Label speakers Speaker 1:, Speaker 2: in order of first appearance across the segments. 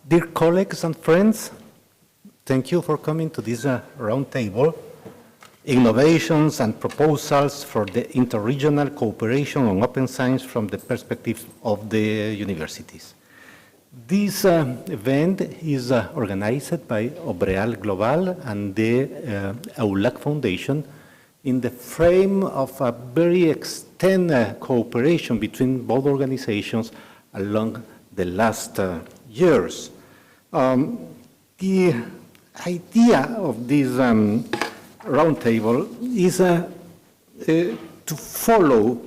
Speaker 1: Dear colleagues and friends, thank you for coming to this roundtable, Innovations and Proposals for the Interregional Cooperation on Open Science from the Perspective of the Universities. This event is organized by OBREAL Global and the EU-LAC Foundation in the frame of a very extended cooperation between both organizations along the last years. The idea of this roundtable is to follow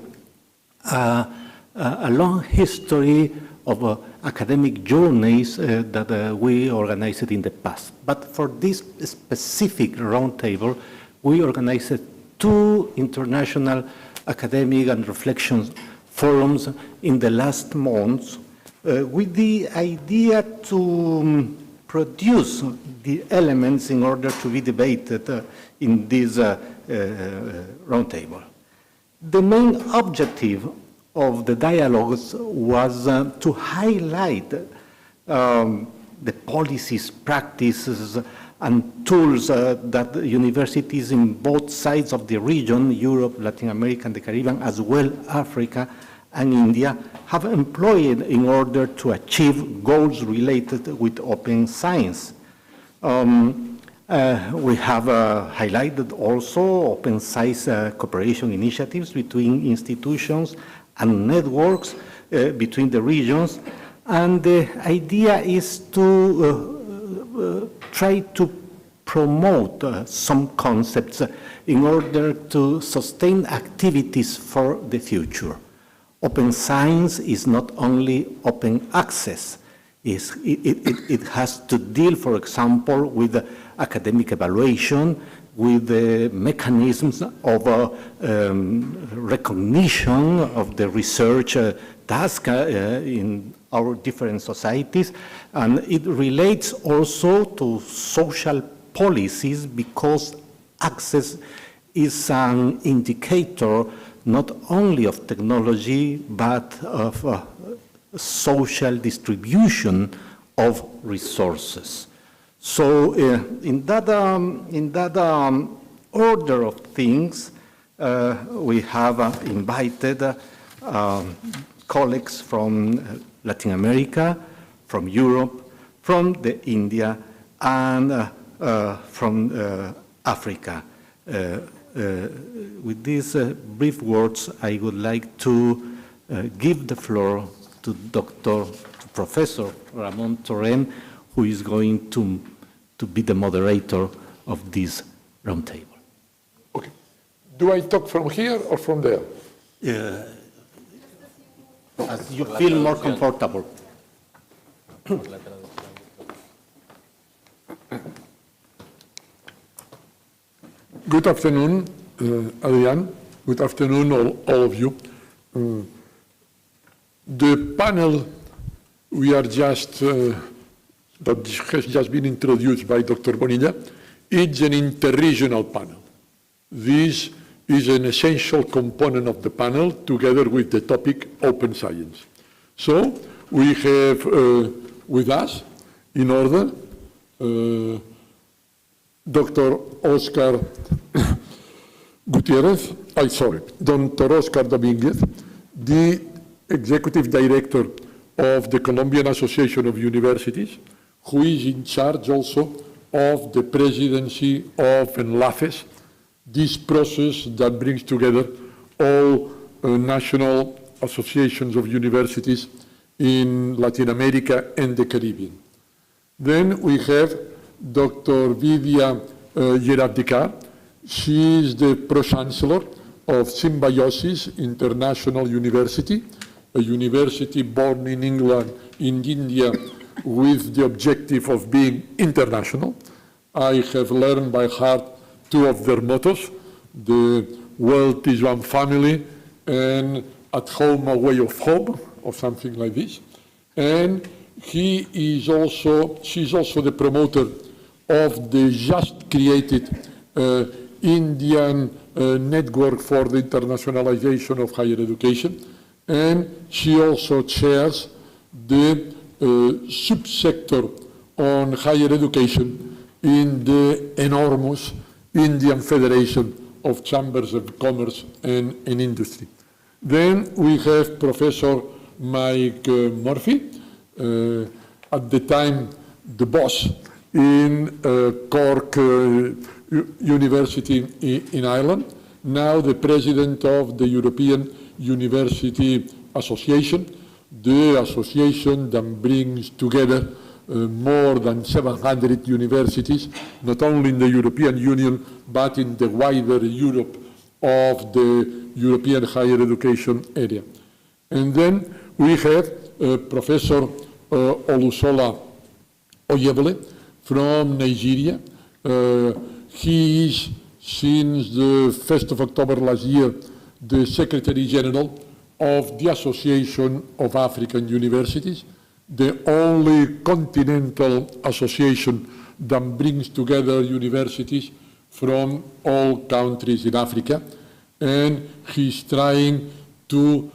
Speaker 1: a long history of academic journeys that we organized in the past. But for this specific roundtable, we organized 2 international academic and reflection forums in the last months with the idea to produce the elements in order to be debated in this roundtable. The main objective of the dialogues was to highlight the policies, practices, and tools that universities in both sides of the region, Europe, Latin America, and the Caribbean, as well Africa and India, have employed in order to achieve goals related with open science. We have highlighted also open science cooperation initiatives between institutions and networks between the regions, and the idea is to try to promote some concepts in order to sustain activities for the future. Open science is not only open access. It has to deal, for example, with academic evaluation, with the mechanisms of recognition of the research task in our different societies, and it relates also to social policies because access is an indicator not only of technology but of social distribution of resources. So in that order of things, we have invited colleagues from Latin America, from Europe, from India, and from Africa. With these brief words, I would like to give the floor to Professor Ramon Torrent, who is going to be the moderator of this roundtable.
Speaker 2: Okay. Do I talk from here or from there?
Speaker 1: As you feel more comfortable.
Speaker 2: Good afternoon, Adrian. Good afternoon, all of you. The panel we are just, that has just been introduced by Dr. Bonilla, it's an interregional panel. This is an essential component of the panel together with the topic open science. So we have with us, in order, Dr. Oscar Gutierrez, Dr. Oscar Dominguez, the Executive Director of the Colombian Association of Universities, who is in charge also of the presidency of ENLACES, this process that brings together all national associations of universities in Latin America and the Caribbean. Then we have Dr. Vivian Yeraptica. She is the Pro-Chancellor of Symbiosis International University, a university born in England, in India, with the objective of being international. I have learned by heart 2 of their mottos: the world is one family, and at home a way of home, or something like this. And she's also the promoter of the just created Indian Network for the Internationalization of Higher Education. And she also chairs the subsector on higher education in the enormous Indian Federation of Chambers of Commerce and Industry. Then we have Professor Mike Murphy, at the time the boss in Cork University in Ireland, now the president of the European University Association, the association that brings together more than 700 universities, not only in the European Union, but in the wider Europe of the European higher education area. And then we have Professor Olusola Oyebole from Nigeria. He is, since the 1st of October last year, the Secretary General of the Association of African Universities, the only continental association that brings together universities from all countries in Africa, and he's trying to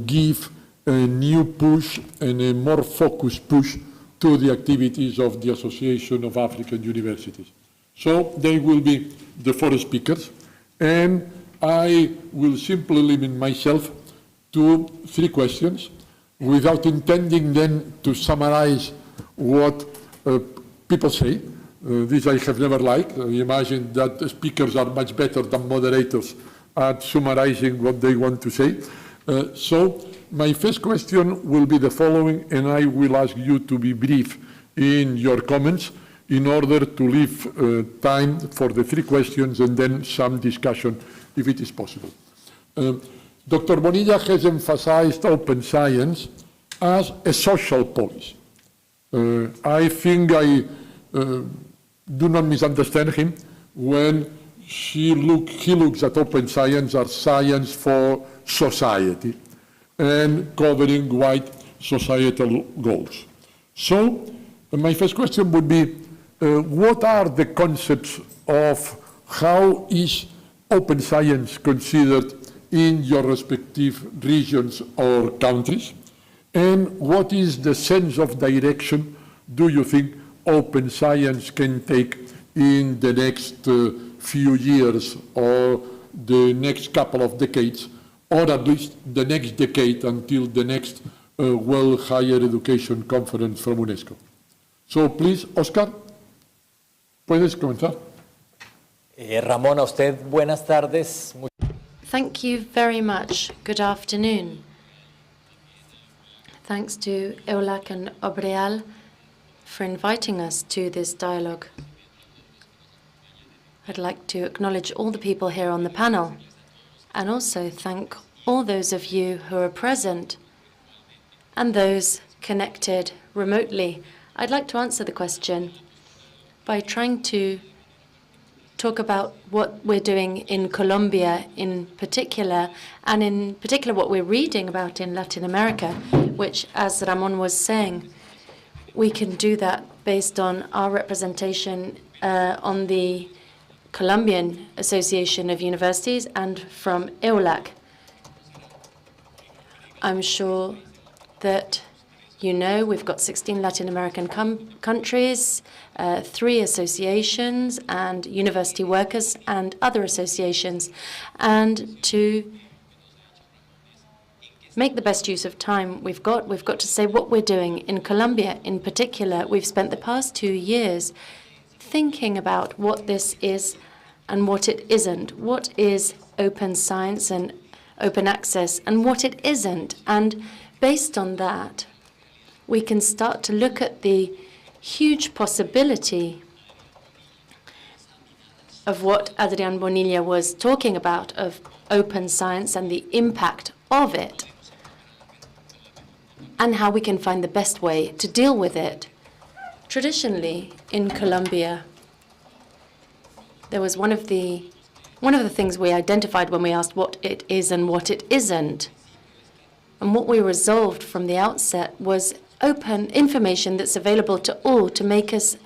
Speaker 2: give a new push and a more focused push to the activities of the Association of African Universities. So they will be the 4 speakers, and I will simply limit myself to 3 questions, without intending then to summarize what people say. This I have never liked. I imagine that speakers are much better than moderators at summarizing what they want to say. So my first question will be the following, and I will ask you to be brief in your comments in order to leave time for the 3 questions and then some discussion if it is possible. Dr. Bonilla has emphasized open science as a social policy. I think I do not misunderstand him when he looks at open science as science for society and covering wide societal goals. So my first question would be, what are the concepts of how is open science considered in your respective regions or countries? And what is the sense of direction do you think open science can take in the next few years or the next couple of decades, or at least the next decade until the next World Higher Education Conference from UNESCO? So please, Oscar, puedes comenzar.
Speaker 3: Ramón, a usted buenas tardes.
Speaker 4: Thank you very much. Good afternoon. Thanks to EU-LAC and OBREAL for inviting us to this dialogue. I'd like to acknowledge all the people here on the panel and also thank all those of you who are present and those connected remotely. I'd like to answer the question by trying to talk about what we're doing in Colombia in particular, and in particular what we're reading about in Latin America, which, as Ramon was saying, we can do that based on our representation on the Colombian Association of Universities and from EU-LAC. I'm sure that you know we've got 16 Latin American countries, 3 associations and university workers and other associations. And to make the best use of time we've got to say what we're doing. In Colombia in particular, we've spent the past 2 years thinking about what this is and what it isn't. What is open science and open access and what it isn't. And based on that, we can start to look at the huge possibility of what Adrián Bonilla was talking about, of open science and the impact of it, and how we can find the best way to deal with it. Traditionally, in Colombia, there was one of the things we identified when we asked what it is and what it isn't. And what we resolved from the outset was open information that's available to all to make us,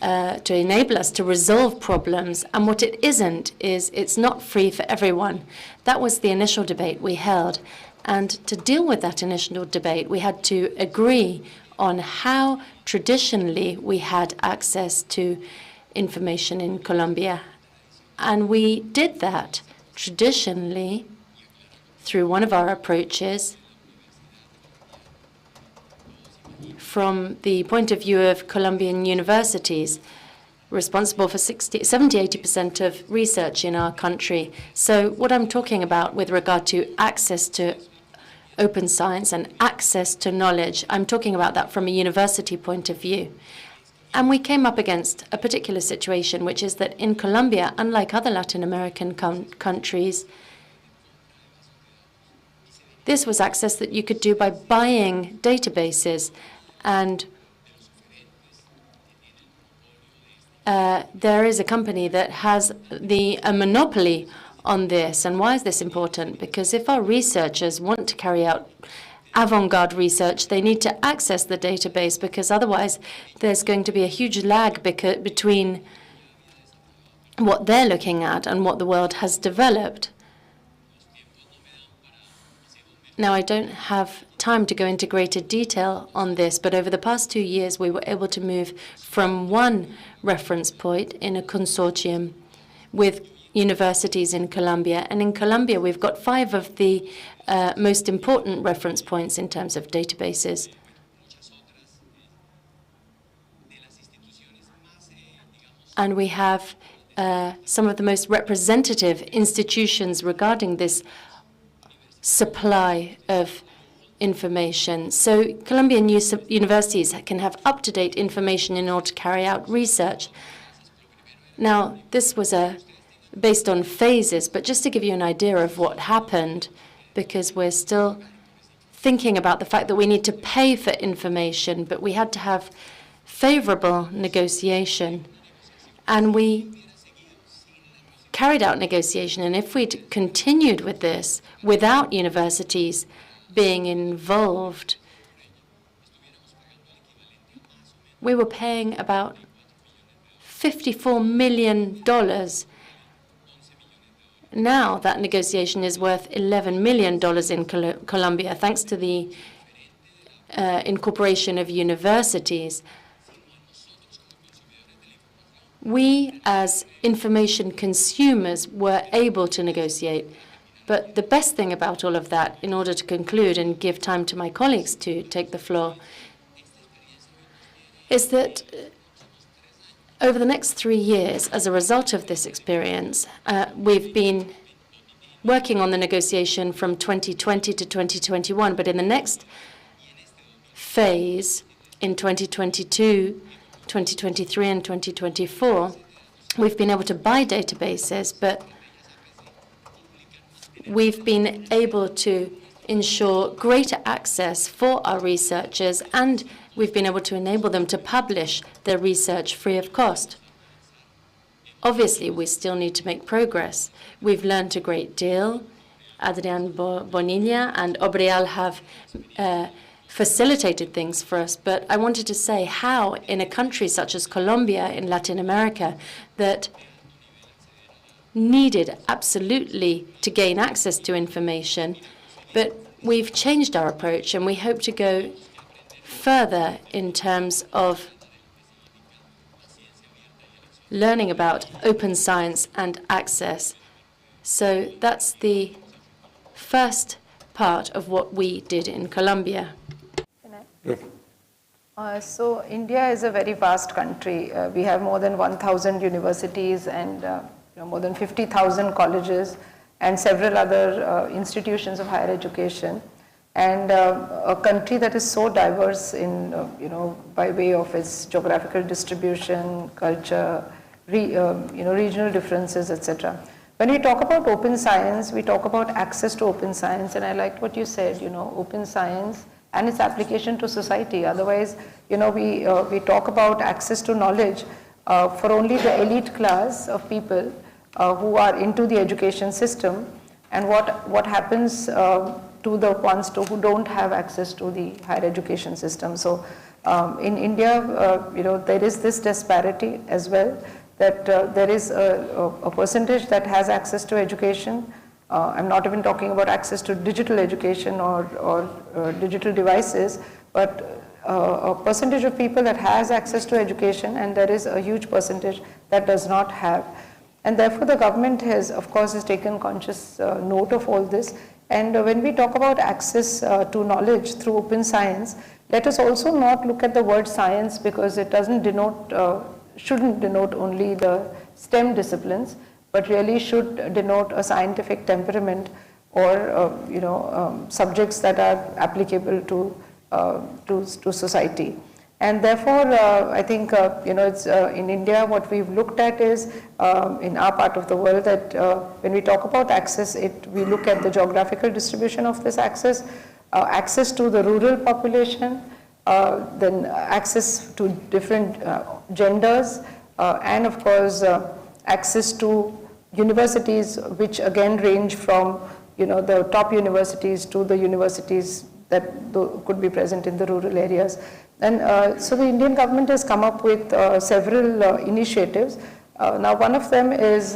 Speaker 4: to enable us to resolve problems. And what it isn't is it's not free for everyone. That was the initial debate we held. And to deal with that initial debate, we had to agree on how traditionally we had access to information in Colombia. And we did that traditionally through one of our approaches from the point of view of Colombian universities, responsible for 70–80% of research in our country. So what I'm talking about with regard to access to open science and access to knowledge, I'm talking about that from a university point of view. And we came up against a particular situation, which is that in Colombia, unlike other Latin American countries, this was access that you could do by buying databases. And there is a company that has a monopoly on this. And why is this important? Because if our researchers want to carry out avant-garde research, they need to access the database, because otherwise there's going to be a huge lag between what they're looking at and what the world has developed. Now, I don't have time to go into greater detail on this, but over the past 2 years, we were able to move from one reference point in a consortium with universities in Colombia. And in Colombia, we've got 5 of the most important reference points in terms of databases. And we have some of the most representative institutions regarding this supply of information. So Colombian universities can have up-to-date information in order to carry out research. Now, this was based on phases, but just to give you an idea of what happened, because we're still thinking about the fact that we need to pay for information, but we had to have favorable negotiation. And we carried out negotiation, and if we'd continued with this without universities being involved, we were paying about $54 million. Now that negotiation is worth $11 million in Colombia, thanks to the incorporation of universities. We, as information consumers, were able to negotiate. But the best thing about all of that, in order to conclude and give time to my colleagues to take the floor, is that over the next 3 years, as a result of this experience, we've been working on the negotiation from 2020 to 2021. But in the next phase, in 2022, 2023 and 2024, we've been able to buy databases, but we've been able to ensure greater access for our researchers, and we've been able to enable them to publish their research free of cost. Obviously, we still need to make progress. We've learned a great deal. Adrián Bonilla and OBREAL have facilitated things for us, but I wanted to say how in a country such as Colombia in Latin America that needed absolutely to gain access to information, but we've changed our approach and we hope to go further in terms of learning about open science and access. So that's the first part of what we did in Colombia.
Speaker 5: So India is a very vast country. We have more than 1,000 universities and more than 50,000 colleges and several other institutions of higher education. And a country that is so diverse in, by way of its geographical distribution, culture, regional differences, etc. When we talk about open science, we talk about access to open science, and I liked what you said, open science and its application to society. Otherwise, we talk about access to knowledge for only the elite class of people who are into the education system, and what happens to the ones who don't have access to the higher education system. So in India, there is this disparity as well, that there is a percentage that has access to education. I'm not even talking about access to digital education or digital devices, but a percentage of people that has access to education, and there is a huge percentage that does not have. And therefore, the government of course, has taken conscious note of all this. And when we talk about access to knowledge through open science, let us also not look at the word science, because it doesn't shouldn't denote only the STEM disciplines, but really should denote a scientific temperament or subjects that are applicable to society. And therefore, I think it's in India, what we've looked at is in our part of the world that when we talk about access, we look at the geographical distribution of this access, access to the rural population, then access to different genders, and of course access to universities, which again range from the top universities to the universities that could be present in the rural areas. And so the Indian government has come up with several initiatives. Now one of them is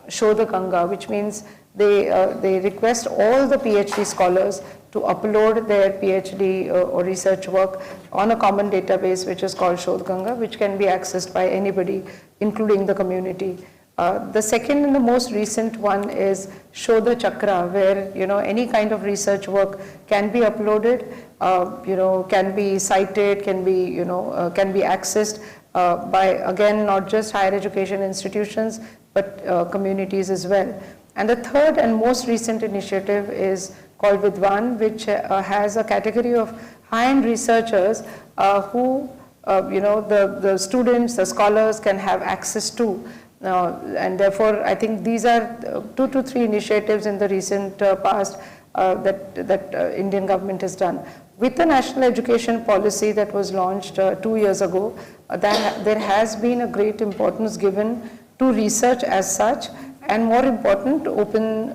Speaker 5: Shodha Ganga, which means they request all the PhD scholars to upload their PhD or research work on a common database, which is called Shodha Ganga, which can be accessed by anybody, including the community. The second and the most recent one is Shodha Chakra, where any kind of research work can be uploaded, can be cited, can be accessed by, again, not just higher education institutions, but communities as well. And the third and most recent initiative is called Vidwan, which has a category of high-end researchers who the students, the scholars can have access to. And therefore, I think these are 2 to 3 initiatives in the recent past that Indian government has done. With the national education policy that was launched 2 years ago, there has been a great importance given to research as such, and more important, open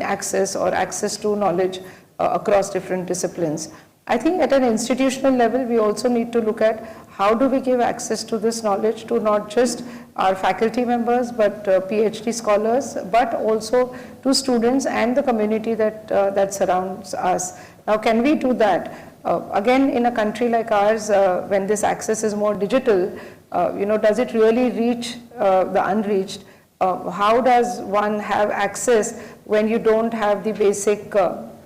Speaker 5: access or access to knowledge across different disciplines. I think at an institutional level, we also need to look at how do we give access to this knowledge to not just our faculty members, but PhD scholars, but also to students and the community that surrounds us. Now, can we do that? Again, in a country like ours, when this access is more digital, does it really reach the unreached? How does one have access when you don't have the basic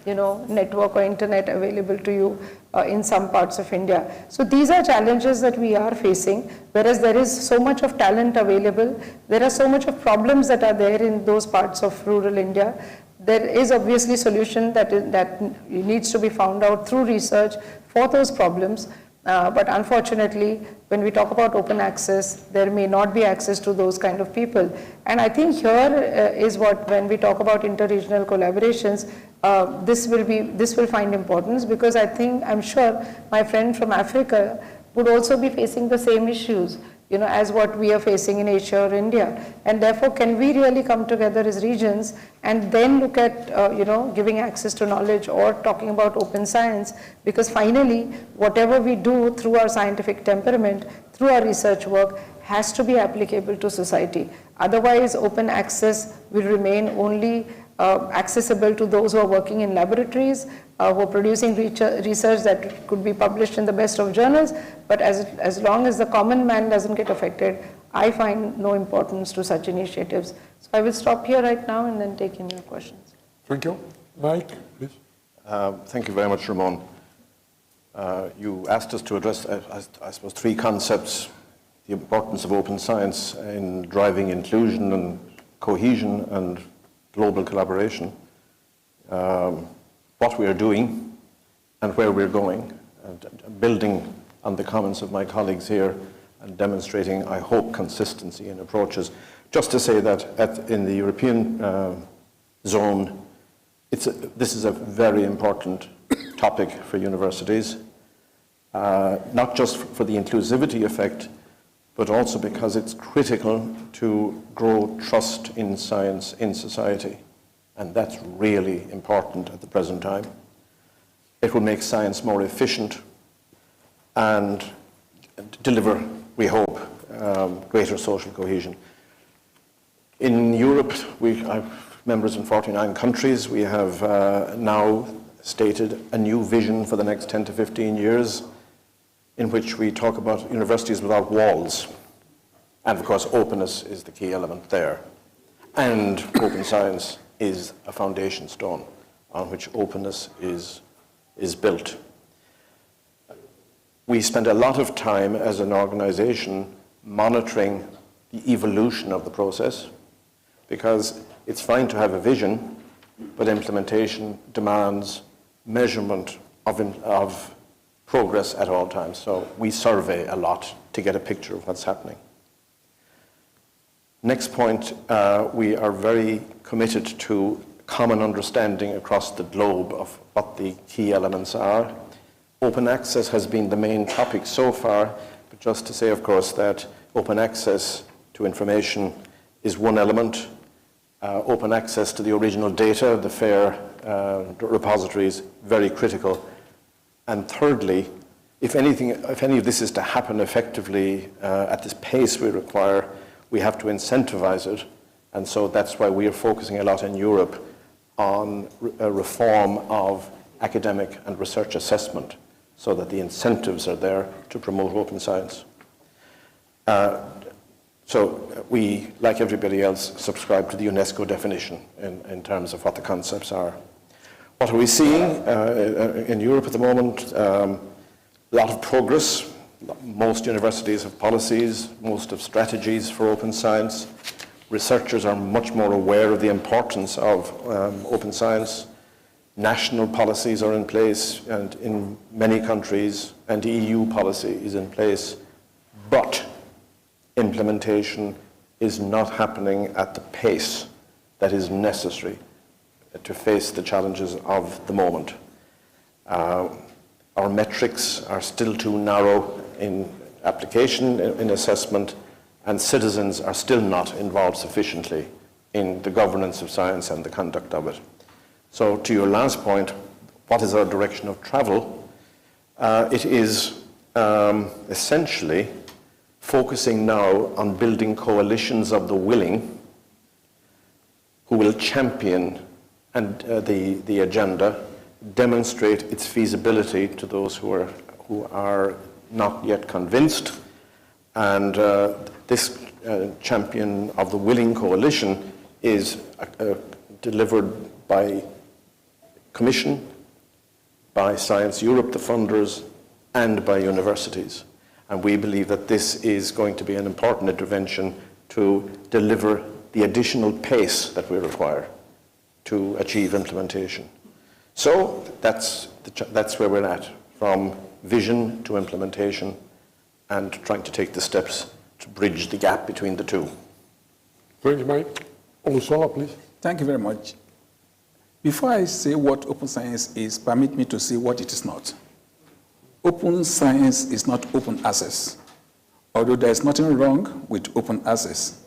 Speaker 5: network or internet available to you in some parts of India? So these are challenges that we are facing, whereas there is so much of talent available, there are so much of problems that are there in those parts of rural India. There is obviously solution that needs to be found out through research for those problems. But unfortunately, when we talk about open access, there may not be access to those kind of people. And I think here is when we talk about inter-regional collaborations, this will find importance, because I'm sure my friend from Africa would also be facing the same issues, as what we are facing in Asia or India. And therefore, can we really come together as regions and then look at, giving access to knowledge or talking about open science? Because finally, whatever we do through our scientific temperament, through our research work, has to be applicable to society. Otherwise, open access will remain only accessible to those who are working in laboratories, who are producing research that could be published in the best of journals. But as long as the common man doesn't get affected, I find no importance to such initiatives. So I will stop here right now and then take in your questions.
Speaker 2: Thank you. Mike, please.
Speaker 6: Thank you very much, Ramon. You asked us to address, I suppose, 3 concepts: the importance of open science in driving inclusion and cohesion and global collaboration, what we are doing and where we're going, and building on the comments of my colleagues here and demonstrating, I hope, consistency in approaches. Just to say that in the European zone, this is a very important topic for universities, not just for the inclusivity effect, but also because it's critical to grow trust in science in society. And that's really important at the present time. It will make science more efficient and deliver, we hope, greater social cohesion. In Europe, we have members in 49 countries. We have now stated a new vision for the next 10 to 15 years in which we talk about universities without walls. And of course, openness is the key element there. And open science is a foundation stone on which openness is built. We spend a lot of time as an organization monitoring the evolution of the process, because it's fine to have a vision, but implementation demands measurement of progress at all times. So we survey a lot to get a picture of what's happening. Next point, we are very committed to common understanding across the globe of what the key elements are. Open access has been the main topic so far, but just to say, of course, that open access to information is one element. Open access to the original data, the FAIR repositories, very critical. And thirdly, if any of this is to happen effectively at this pace we require, we have to incentivize it. And so that's why we are focusing a lot in Europe on a reform of academic and research assessment, so that the incentives are there to promote open science. So we, like everybody else, subscribe to the UNESCO definition in terms of what the concepts are. What are we seeing in Europe at the moment? A lot of progress. Most universities have policies, most have strategies for open science. Researchers are much more aware of the importance of open science. National policies are in place, and in many countries, and EU policy is in place, but implementation is not happening at the pace that is necessary to face the challenges of the moment. Our metrics are still too narrow in application, in assessment, and citizens are still not involved sufficiently in the governance of science and the conduct of it. So to your last point, what is our direction of travel? It is essentially focusing now on building coalitions of the willing who will champion the agenda, demonstrate its feasibility to those who are not yet convinced. And this champion of the willing coalition is delivered by Commission, by Science Europe, the funders, and by universities. And we believe that this is going to be an important intervention to deliver the additional pace that we require to achieve implementation. So that's where we're at, from vision to implementation, and trying to take the steps to bridge the gap between the two.
Speaker 2: Thanks, Mike. Olusola, please.
Speaker 7: Thank you very much. Before I say what open science is, permit me to say what it is not. Open science is not open access, although there is nothing wrong with open access.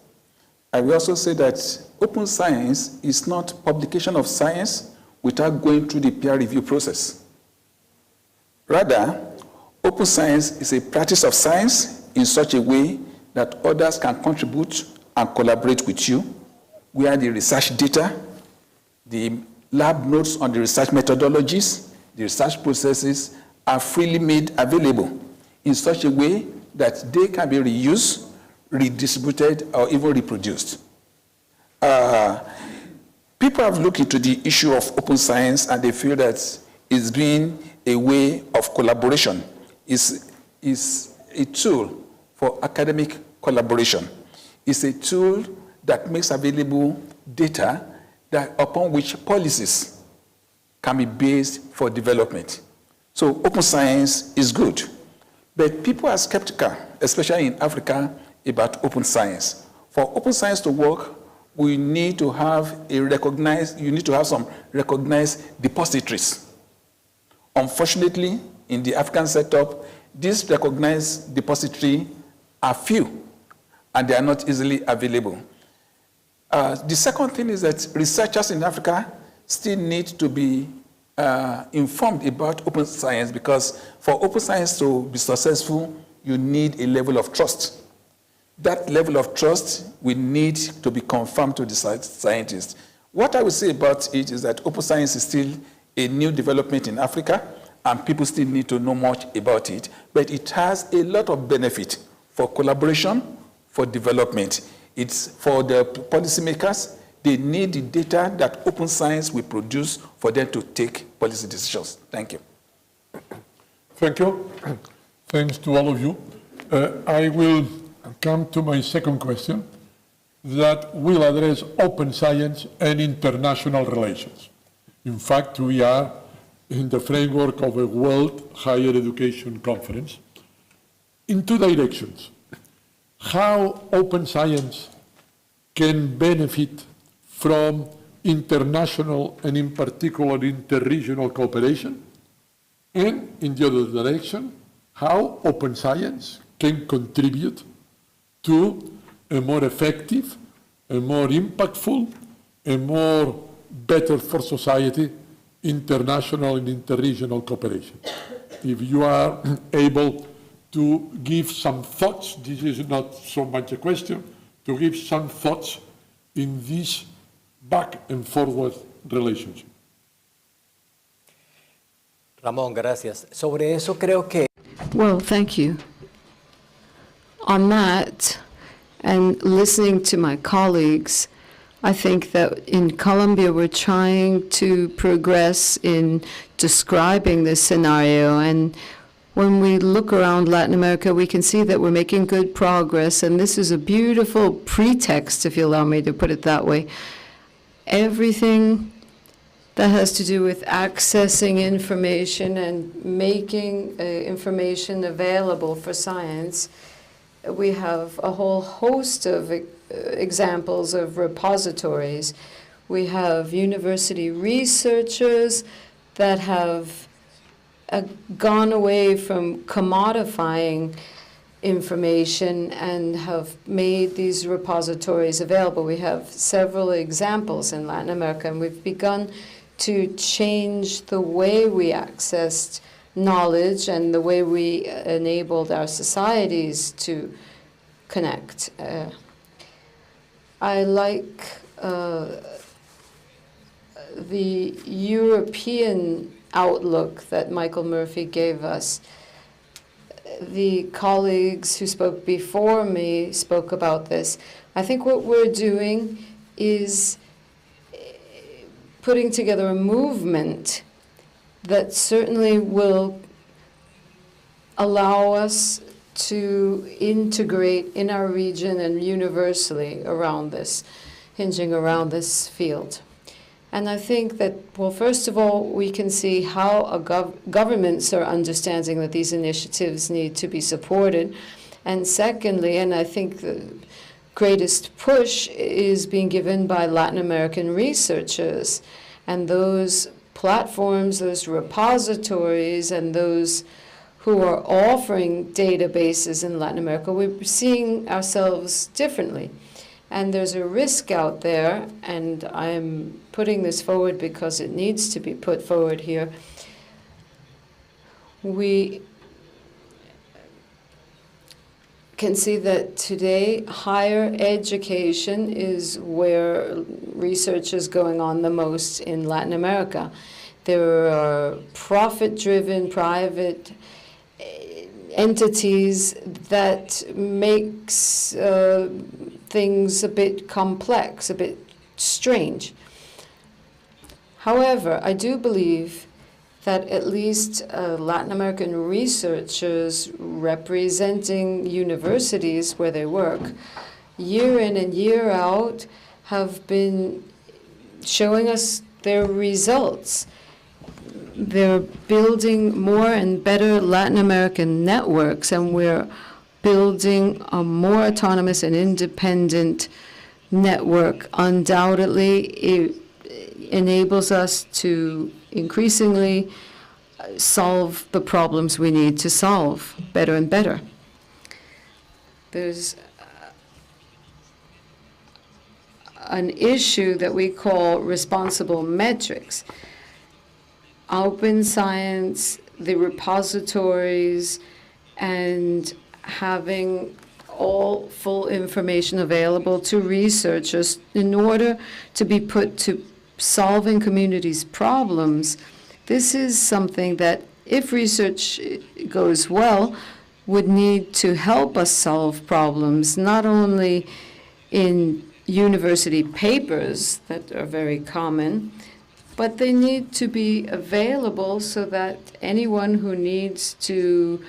Speaker 7: I will also say that open science is not publication of science without going through the peer review process. Rather, open science is a practice of science in such a way that others can contribute and collaborate with you, where the research data, the lab notes on the research methodologies, the research processes are freely made available in such a way that they can be reused, redistributed, or even reproduced. People have looked into the issue of open science and they feel that it's been a way of collaboration. It's a tool for academic collaboration. It's a tool that makes available data upon which policies can be based for development. So open science is good, but people are skeptical, especially in Africa, about open science. For open science to work, we need to have some recognized depositories. Unfortunately, in the African setup, these recognized depositories are few, and they are not easily available. The second thing is that researchers in Africa still need to be informed about open science, because for open science to be successful, you need a level of trust. That level of trust will need to be confirmed to the scientists. What I would say about it is that open science is still a new development in Africa, and people still need to know much about it, but it has a lot of benefit for collaboration, for development. It's for the policymakers. They need the data that open science will produce for them to take policy decisions. Thank you.
Speaker 2: Thank you. Thanks to all of you. I will come to my second question that will address open science and international relations. In fact, we are in the framework of a World Higher Education Conference in two directions. How open science can benefit from international and in particular interregional cooperation, and in the other direction, how open science can contribute to a more effective, a more impactful, a more better for society international and interregional cooperation. If you are able to give some thoughts, this is not so much a question, to give some thoughts in this back and forward relationship.
Speaker 3: Ramón, gracias. Sobre eso creo que
Speaker 8: Well, thank you. On that, and listening to my colleagues, I think that in Colombia we're trying to progress in describing this scenario, and when we look around Latin America, we can see that we're making good progress, and this is a beautiful pretext, if you allow me to put it that way. Everything that has to do with accessing information and making information available for science. We have a whole host of examples of repositories. We have university researchers that have gone away from commodifying information and have made these repositories available. We have several examples in Latin America, and we've begun to change the way we accessed knowledge and the way we enabled our societies to connect. I like the European outlook that Michael Murphy gave us. The colleagues who spoke before me spoke about this. I think what we're doing is putting together a movement that certainly will allow us to integrate in our region and universally around this, hinging around this field. And I think that, well, first of all, we can see how governments are understanding that these initiatives need to be supported. And secondly, and I think the greatest push is being given by Latin American researchers, and those platforms, those repositories, and those who are offering databases in Latin America. We're seeing ourselves differently. And there's a risk out there, and I'm putting this forward because it needs to be put forward here. We can see that today higher education is where research is going on the most in Latin America. There are profit-driven private entities that makes things a bit complex, a bit strange. However, I do believe that at least Latin American researchers representing universities where they work, year in and year out, have been showing us their results. They're building more and better Latin American networks, and we're building a more autonomous and independent network. Undoubtedly, it enables us to increasingly solve the problems we need to solve better and better. There's an issue that we call responsible metrics. Open science, the repositories, and having all full information available to researchers in order to be put to solving communities' problems. This is something that if research goes well, would need to help us solve problems, not only in university papers that are very common, but they need to be available so that anyone who needs to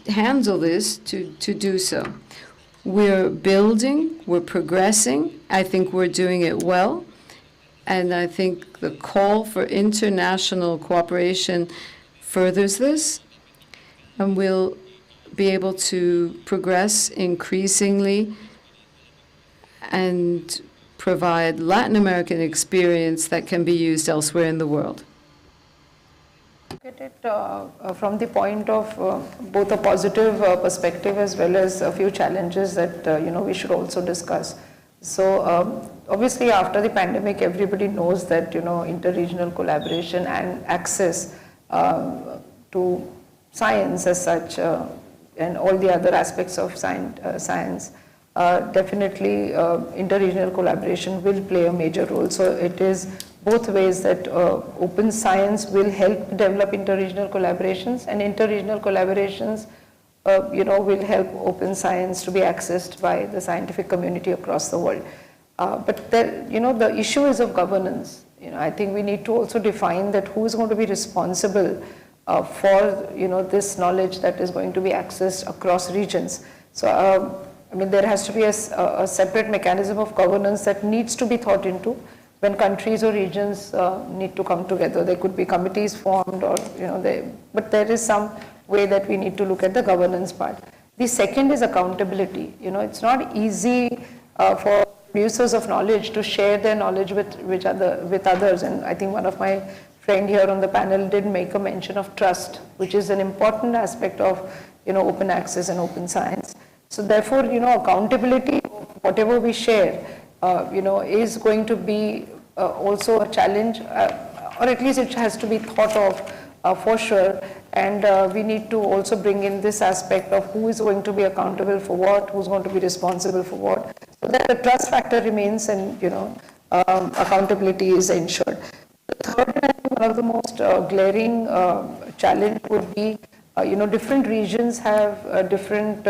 Speaker 8: handle this to do so. We're building, we're progressing. I think we're doing it well. And I think the call for international cooperation furthers this. And we'll be able to progress increasingly and provide Latin American experience that can be used elsewhere in the world.
Speaker 5: Look at it from the point of both a positive perspective as well as a few challenges that we should also discuss. So obviously after the pandemic, everybody knows that interregional collaboration and access to science as such and all the other aspects of science, definitely interregional collaboration will play a major role. So it is both ways that open science will help develop interregional collaborations, and interregional collaborations will help open science to be accessed by the scientific community across the world. But there, the issue is of governance. I think we need to also define that who is going to be responsible for this knowledge that is going to be accessed across regions. So there has to be a separate mechanism of governance that needs to be thought into when countries or regions need to come together. There could be committees formed, or but there is some way that we need to look at the governance part. The second is accountability. It's not easy for producers of knowledge to share their knowledge with others, and I think one of my friend here on the panel did make a mention of trust, which is an important aspect of open access and open science. So therefore, accountability of whatever we share, is going to be also a challenge, or at least it has to be thought of for sure. And we need to also bring in this aspect of who is going to be accountable for what, who's going to be responsible for what, so that the trust factor remains and accountability is ensured. The third and one of the most glaring challenge would be, different regions have different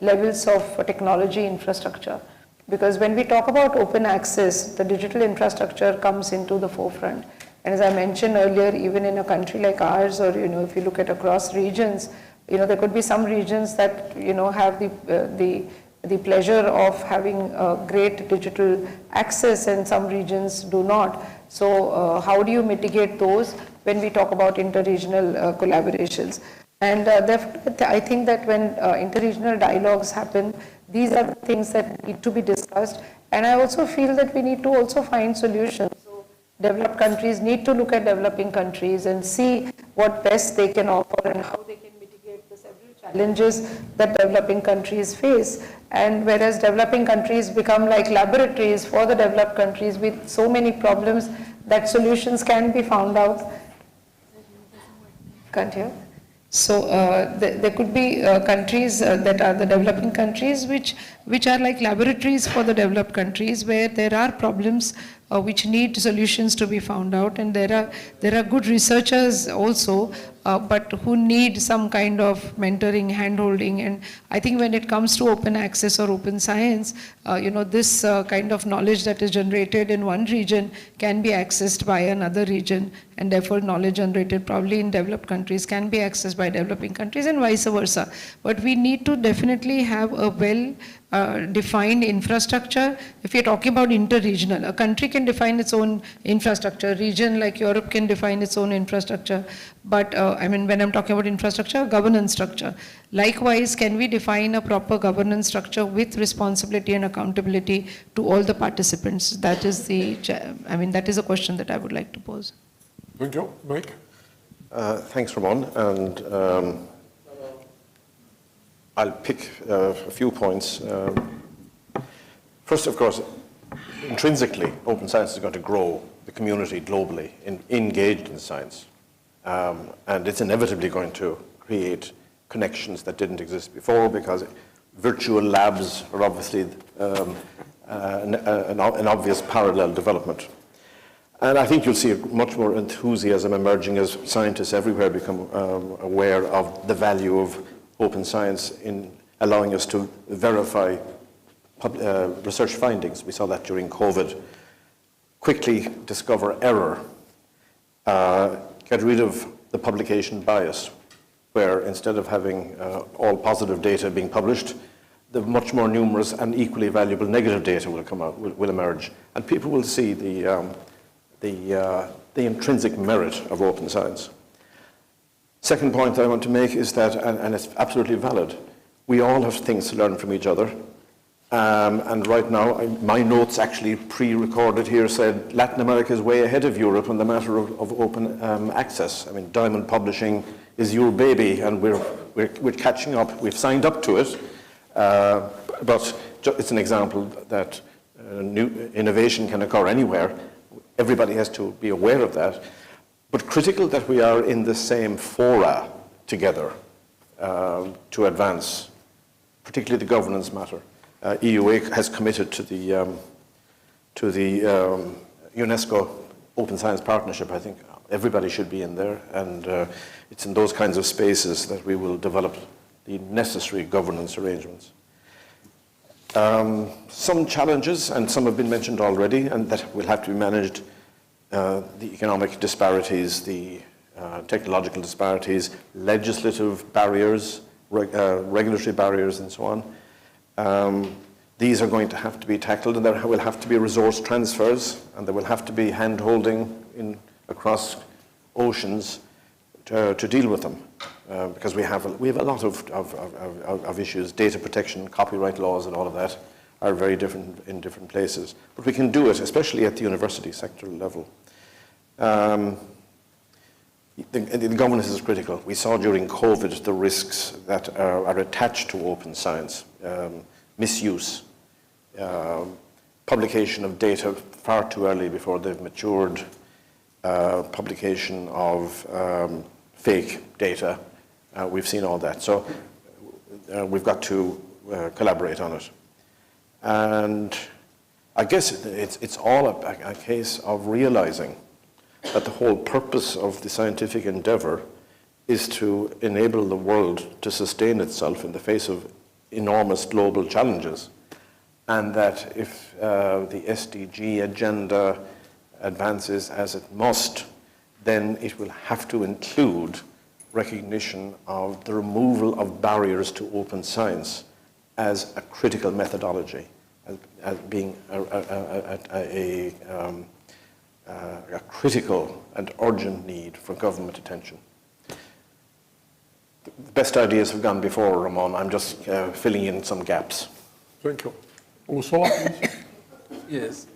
Speaker 5: levels of technology infrastructure. Because when we talk about open access, the digital infrastructure comes into the forefront. And as I mentioned earlier, even in a country like ours, or if you look at across regions, there could be some regions that have the pleasure of having great digital access, and some regions do not. So how do you mitigate those when we talk about interregional collaborations? And therefore, I think that when interregional dialogues happen, these are the things that need to be discussed. And I also feel that we need to also find solutions. So developed countries need to look at developing countries and see what best they can offer and how they can mitigate the several challenges that developing countries face. And whereas developing countries become like laboratories for the developed countries with so many problems, that solutions can be found out. Can't hear? So there could be countries that are the developing countries which are like laboratories for the developed countries, where there are problems which need solutions to be found out, and there are good researchers also, but who need some kind of mentoring, hand-holding. And I think when it comes to open access or open science, this kind of knowledge that is generated in one region can be accessed by another region, and therefore knowledge generated probably in developed countries can be accessed by developing countries, and vice versa. But we need to definitely have a well defined infrastructure. If you're talking about interregional, a country can define its own infrastructure, region like Europe can define its own infrastructure, but when I'm talking about infrastructure, governance structure. Likewise, can we define a proper governance structure with responsibility and accountability to all the participants? That is that is a question that I would like to pose.
Speaker 2: Thank you. Mike?
Speaker 6: Thanks, Ramon. And I'll pick a few points. First, of course, intrinsically, open science is going to grow the community globally engaged in science. And it's inevitably going to create connections that didn't exist before, because virtual labs are obviously an obvious parallel development. And I think you'll see much more enthusiasm emerging as scientists everywhere become aware of the value of open science in allowing us to verify research findings. We saw that during COVID. Quickly discover error. Get rid of the publication bias, where instead of having all positive data being published, the much more numerous and equally valuable negative data will come out, will emerge, and people will see the intrinsic merit of open science. Second point I want to make is that, and it's absolutely valid, we all have things to learn from each other. And right now, my notes actually pre-recorded here said Latin America is way ahead of Europe on the matter of open access. I mean, Diamond Publishing is your baby, and we're catching up. We've signed up to it, but it's an example that new innovation can occur anywhere. Everybody has to be aware of that. But critical that we are in the same fora together to advance, particularly the governance matter. EU-LAC has committed to the UNESCO Open Science Partnership. I think everybody should be in there, and it's in those kinds of spaces that we will develop the necessary governance arrangements. Some challenges, and some have been mentioned already, and that will have to be managed, the economic disparities, the technological disparities, legislative barriers, regulatory barriers, and so on. These are going to have to be tackled, and there will have to be resource transfers, and there will have to be hand-holding across oceans to deal with them, because we have a lot of issues. Data protection, copyright laws, and all of that are very different in different places. But we can do it, especially at the university sector level. The governance is critical. We saw during COVID the risks that are attached to open science. Misuse, publication of data far too early before they've matured, publication of fake data. We've seen all that. So we've got to collaborate on it. And I guess it's all a case of realizing that the whole purpose of the scientific endeavor is to enable the world to sustain itself in the face of enormous global challenges, and that if the SDG agenda advances as it must, then it will have to include recognition of the removal of barriers to open science as a critical methodology, as being a critical and urgent need for government attention. The best ideas have gone before, Ramon. I'm just filling in some gaps.
Speaker 2: Thank you. Ursula, please.
Speaker 7: Yes.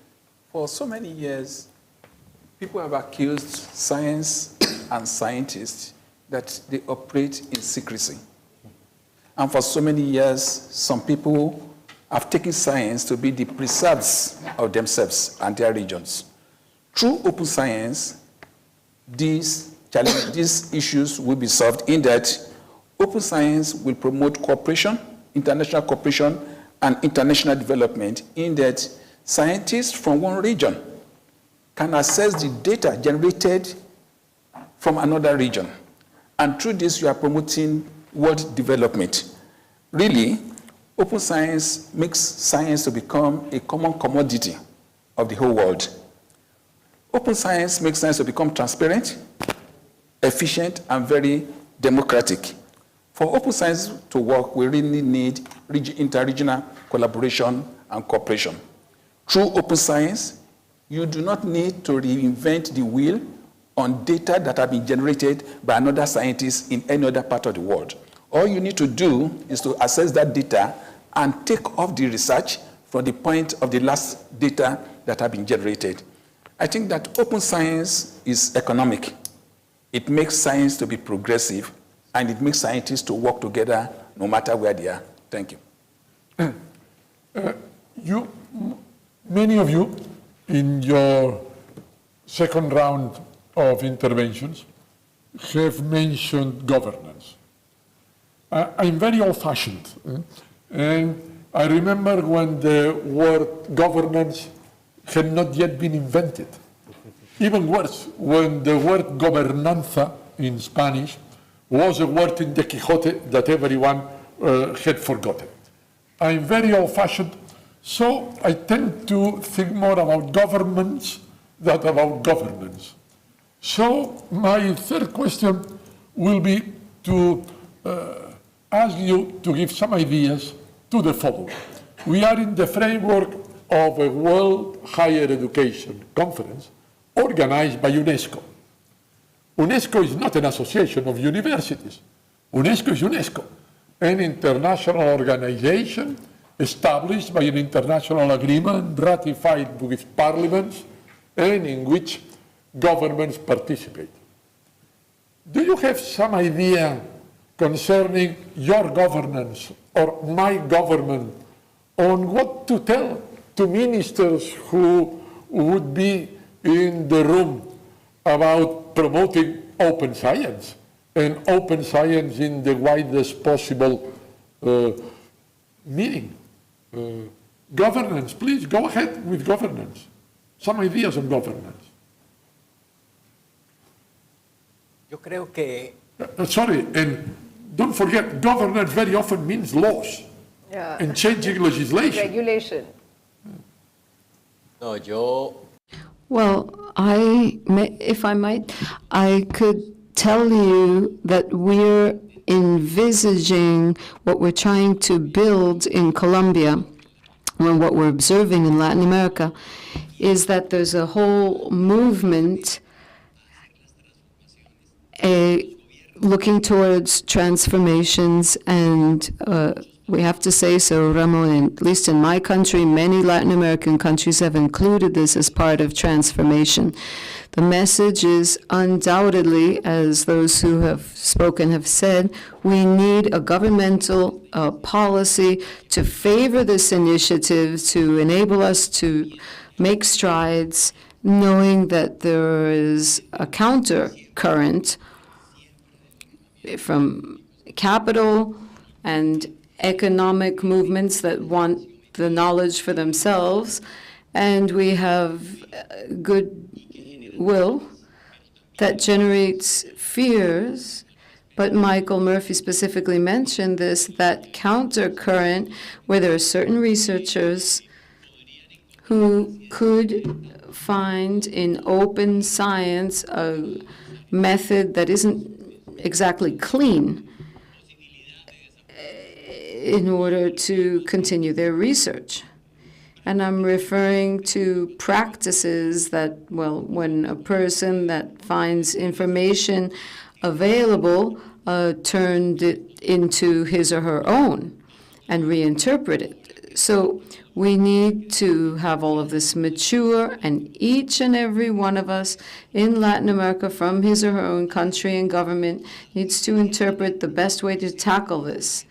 Speaker 7: For so many years, people have accused science and scientists that they operate in secrecy. And for so many years, some people have taken science to be the preserves of themselves and their regions. Through open science, these issues will be solved in that open science will promote cooperation, international cooperation, and international development, in that scientists from one region can access the data generated from another region. And through this, you are promoting world development. Really, open science makes science to become a common commodity of the whole world. Open science makes science to become transparent, efficient, and very democratic. For open science to work, we really need interregional collaboration and cooperation. Through open science, you do not need to reinvent the wheel on data that have been generated by another scientist in any other part of the world. All you need to do is to access that data and take off the research from the point of the last data that have been generated. I think that open science is economic. It makes science to be progressive, and it makes scientists to work together no matter where they are. Thank you.
Speaker 2: Many of you, in your second round of interventions, have mentioned governance. I'm very old-fashioned, and I remember when the word governance had not yet been invented. Even worse, when the word gobernanza in Spanish was a word in the Quixote that everyone had forgotten. I'm very old-fashioned, so I tend to think more about governments than about governance. So my third question will be to ask you to give some ideas to the following. We are in the framework of a World Higher Education Conference organized by UNESCO. UNESCO is not an association of universities. UNESCO is UNESCO, an international organization established by an international agreement ratified with parliaments and in which governments participate. Do you have some idea concerning your governance or my government on what to tell to ministers who would be in the room about promoting open science, and open science in the widest possible meaning? Governance, please, go ahead with governance. Some ideas on governance.
Speaker 3: Yo creo que
Speaker 2: Sorry, and don't forget, governance very often means laws and changing legislation.
Speaker 5: Regulation.
Speaker 3: no, yo
Speaker 8: Well, if I might, I could tell you that we're envisaging what we're trying to build in Colombia, and what we're observing in Latin America, is that there's a whole movement looking towards transformations, and we have to say so, Ramon, at least in my country, many Latin American countries have included this as part of transformation. The message is undoubtedly, as those who have spoken have said, we need a governmental policy to favor this initiative, to enable us to make strides, knowing that there is a counter current from capital and economic movements that want the knowledge for themselves, and we have goodwill that generates fears. But Michael Murphy specifically mentioned this, that counter current where there are certain researchers who could find in open science a method that isn't exactly clean in order to continue their research. And I'm referring to practices that, well, when a person that finds information available turned it into his or her own and reinterpret it. So we need to have all of this mature, and each and every one of us in Latin America from his or her own country and government needs to interpret the best way to tackle this.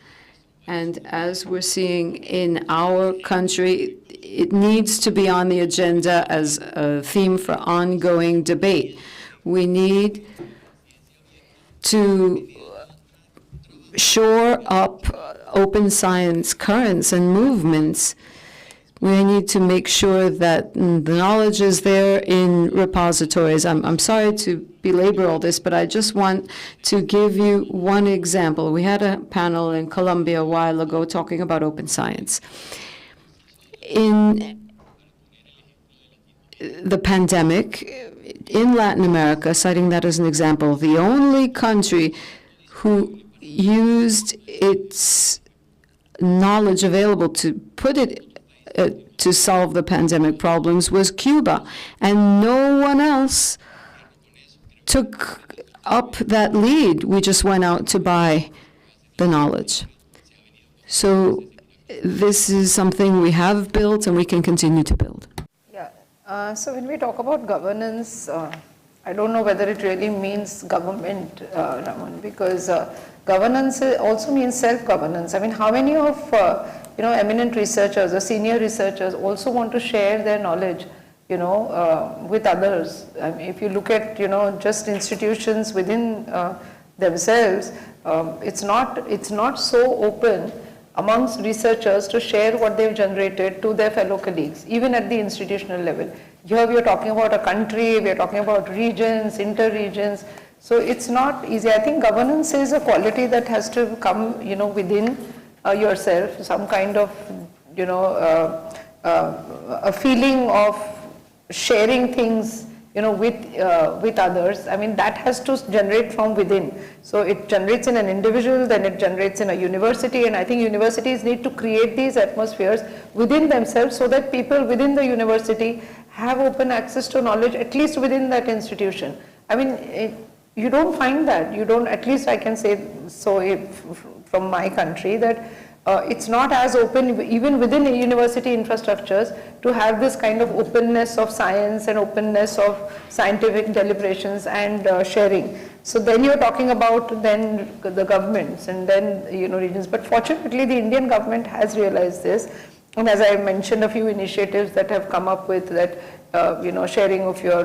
Speaker 8: And as we're seeing in our country, it needs to be on the agenda as a theme for ongoing debate. We need to shore up open science currents and movements. We need to make sure that the knowledge is there in repositories. I'm sorry to belabor all this, but I just want to give you one example. We had a panel in Colombia a while ago talking about open science. In the pandemic, in Latin America, citing that as an example, the only country who used its knowledge available to put it to solve the pandemic problems was Cuba, and no one else took up that lead. We just went out to buy the knowledge. So this is something we have built and we can continue to build.
Speaker 5: Yeah. So when we talk about governance, I don't know whether it really means government, Ramon, because governance also means self-governance. I mean, how many of eminent researchers or senior researchers also want to share their knowledge, with others? I mean, if you look at, just institutions within themselves, it's not so open amongst researchers to share what they've generated to their fellow colleagues, even at the institutional level. Here we are talking about a country, we are talking about regions, inter-regions, so it's not easy. I think governance is a quality that has to come, within yourself, some kind of, a feeling of sharing things, with others. I mean, that has to generate from within. So it generates in an individual, then it generates in a university, and I think universities need to create these atmospheres within themselves so that people within the university have open access to knowledge, at least within that institution. I mean, you don't find that. You don't, at least I can say so from my country, that it's not as open even within university infrastructures to have this kind of openness of science and openness of scientific deliberations and sharing. So then you're talking about then the governments and then regions. But fortunately the Indian government has realized this, and as I mentioned, a few initiatives that have come up with that sharing of your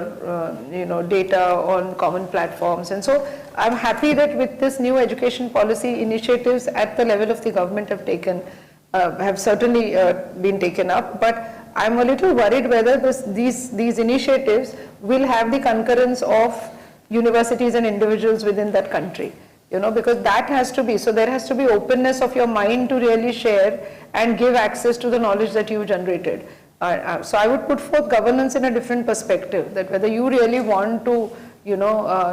Speaker 5: data on common platforms. And so I'm happy that with this new education policy, initiatives at the level of the government have certainly been taken up, but I'm a little worried whether these initiatives will have the concurrence of universities and individuals within that country, because that has to be, so there has to be openness of your mind to really share and give access to the knowledge that you've generated. So I would put forth governance in a different perspective, that whether you really want to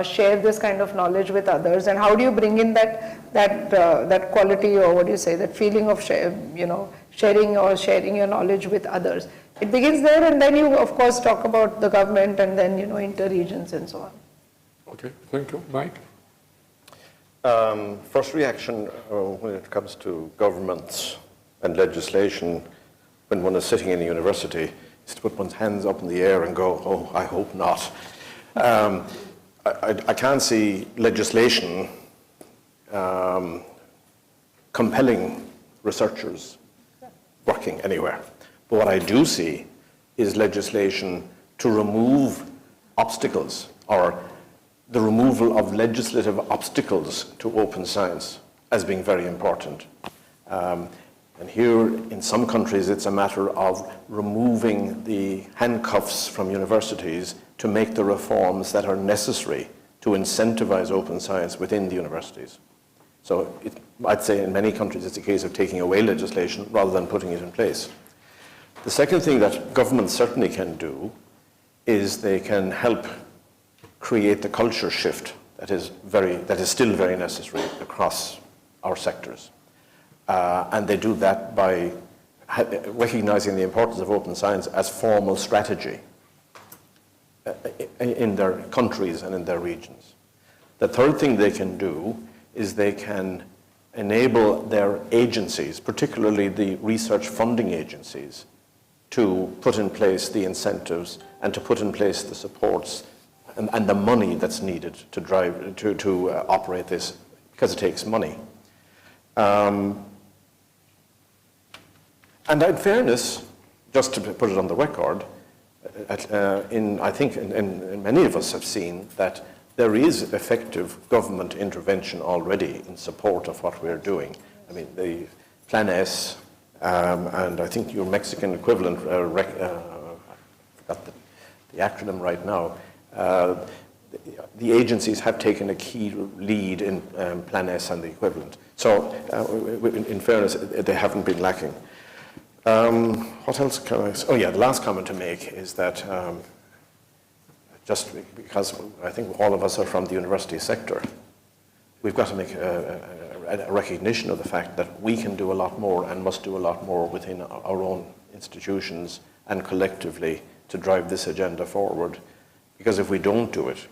Speaker 5: share this kind of knowledge with others, and how do you bring in that quality, or what do you say, that feeling of sharing or sharing your knowledge with others. It begins there, and then you of course talk about the government and then inter-regions and so on.
Speaker 2: Okay, thank you. Mike?
Speaker 6: First reaction when it comes to governments and legislation when one is sitting in a university is to put one's hands up in the air and go, oh, I hope not. I can't see legislation compelling researchers working anywhere. But what I do see is legislation to remove obstacles, or the removal of legislative obstacles to open science as being very important. And here, in some countries, it's a matter of removing the handcuffs from universities to make the reforms that are necessary to incentivize open science within the universities. So I'd say in many countries it's a case of taking away legislation rather than putting it in place. The second thing that governments certainly can do is they can help create the culture shift that is still very necessary across our sectors. And they do that by recognizing the importance of open science as formal strategy in their countries and in their regions. The third thing they can do is they can enable their agencies, particularly the research funding agencies, to put in place the incentives and to put in place the supports and the money that's needed to drive to operate this, because it takes money. And in fairness, just to put it on the record, I think many of us have seen that there is effective government intervention already in support of what we're doing. I mean, the Plan S, and I think your Mexican equivalent, I forgot the acronym right now, the agencies have taken a key lead in Plan S and the equivalent. So, in fairness, they haven't been lacking. What else can I say? Oh yeah, the last comment to make is that just because I think all of us are from the university sector, we've got to make a recognition of the fact that we can do a lot more and must do a lot more within our own institutions and collectively to drive this agenda forward. Because if we don't do it,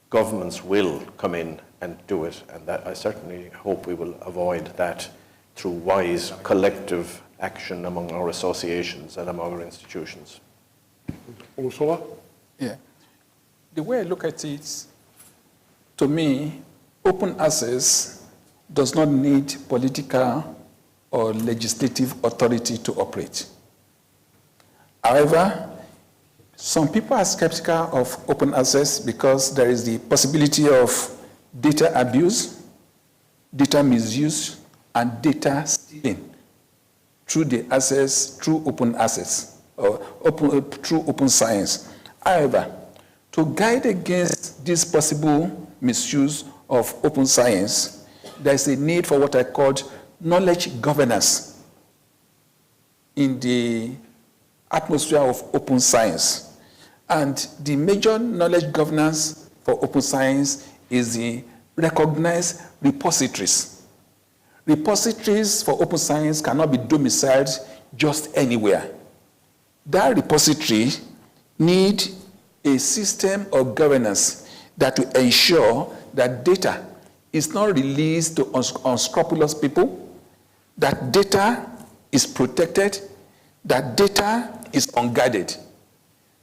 Speaker 6: governments will come in and do it, and that I certainly hope we will avoid that through wise collective action among our associations and among our institutions.
Speaker 2: Ursula?
Speaker 7: Yeah. The way I look at it, to me, open access does not need political or legislative authority to operate. However, some people are skeptical of open access because there is the possibility of data abuse, data misuse, and data stealing through the access, through open access, or through open science. However, to guide against this possible misuse of open science, there is a need for what I called knowledge governance in the atmosphere of open science. And the major knowledge governance for open science is the recognized repositories. Repositories for open science cannot be domiciled just anywhere. That repository needs a system of governance that will ensure that data is not released to unscrupulous people, that data is protected, that data is unguarded.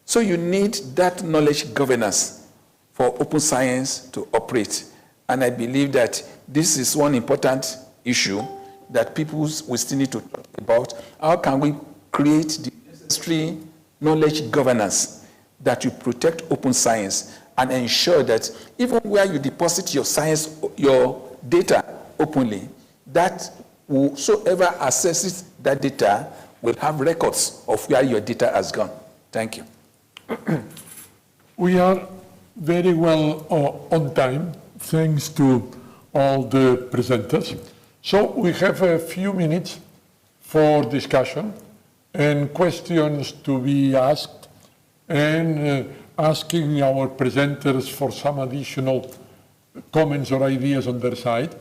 Speaker 7: So you need that knowledge governance for open science to operate. And I believe that this is one important issue that people will still need to talk about. How can we create the necessary knowledge governance that will protect open science and ensure that even where you deposit your science, your data openly, that whosoever accesses that data will have records of where your data has gone. Thank you.
Speaker 2: We are very well on time, thanks to all the presenters. So we have a few minutes for discussion and questions to be asked, and asking our presenters for some additional comments or ideas on their side.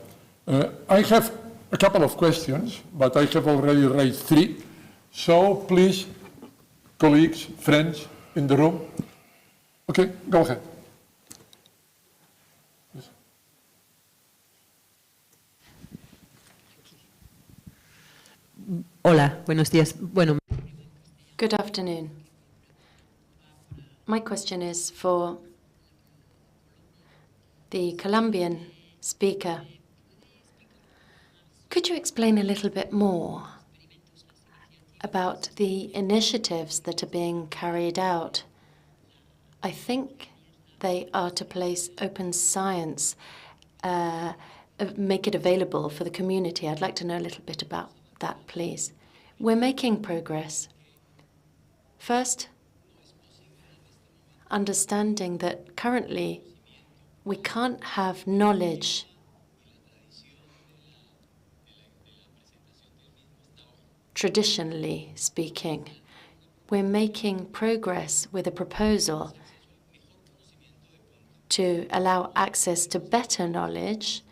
Speaker 2: I have a couple of questions, but I have already raised 3. So please, colleagues, friends in the room. Okay, go ahead.
Speaker 9: Hola, buenos días. Bueno.
Speaker 4: Good afternoon. My question is for the Colombian speaker. Could you explain a little bit more about the initiatives that are being carried out? I think they are to place open science, make it available for the community. I'd like to know a little bit about that, please. We're making progress. First, understanding that currently we can't have knowledge traditionally speaking. We're making progress with a proposal to allow access to better knowledge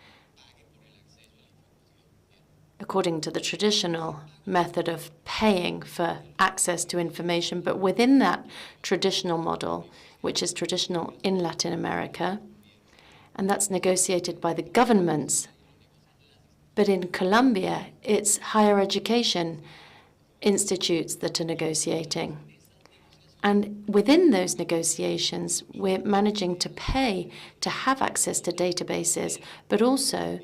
Speaker 4: according to the traditional method of paying for access to information. But within that traditional model, which is traditional in Latin America, and that's negotiated by the governments. But in Colombia, it's higher education institutes that are negotiating. And within those negotiations, we're managing to pay to have access to databases, but also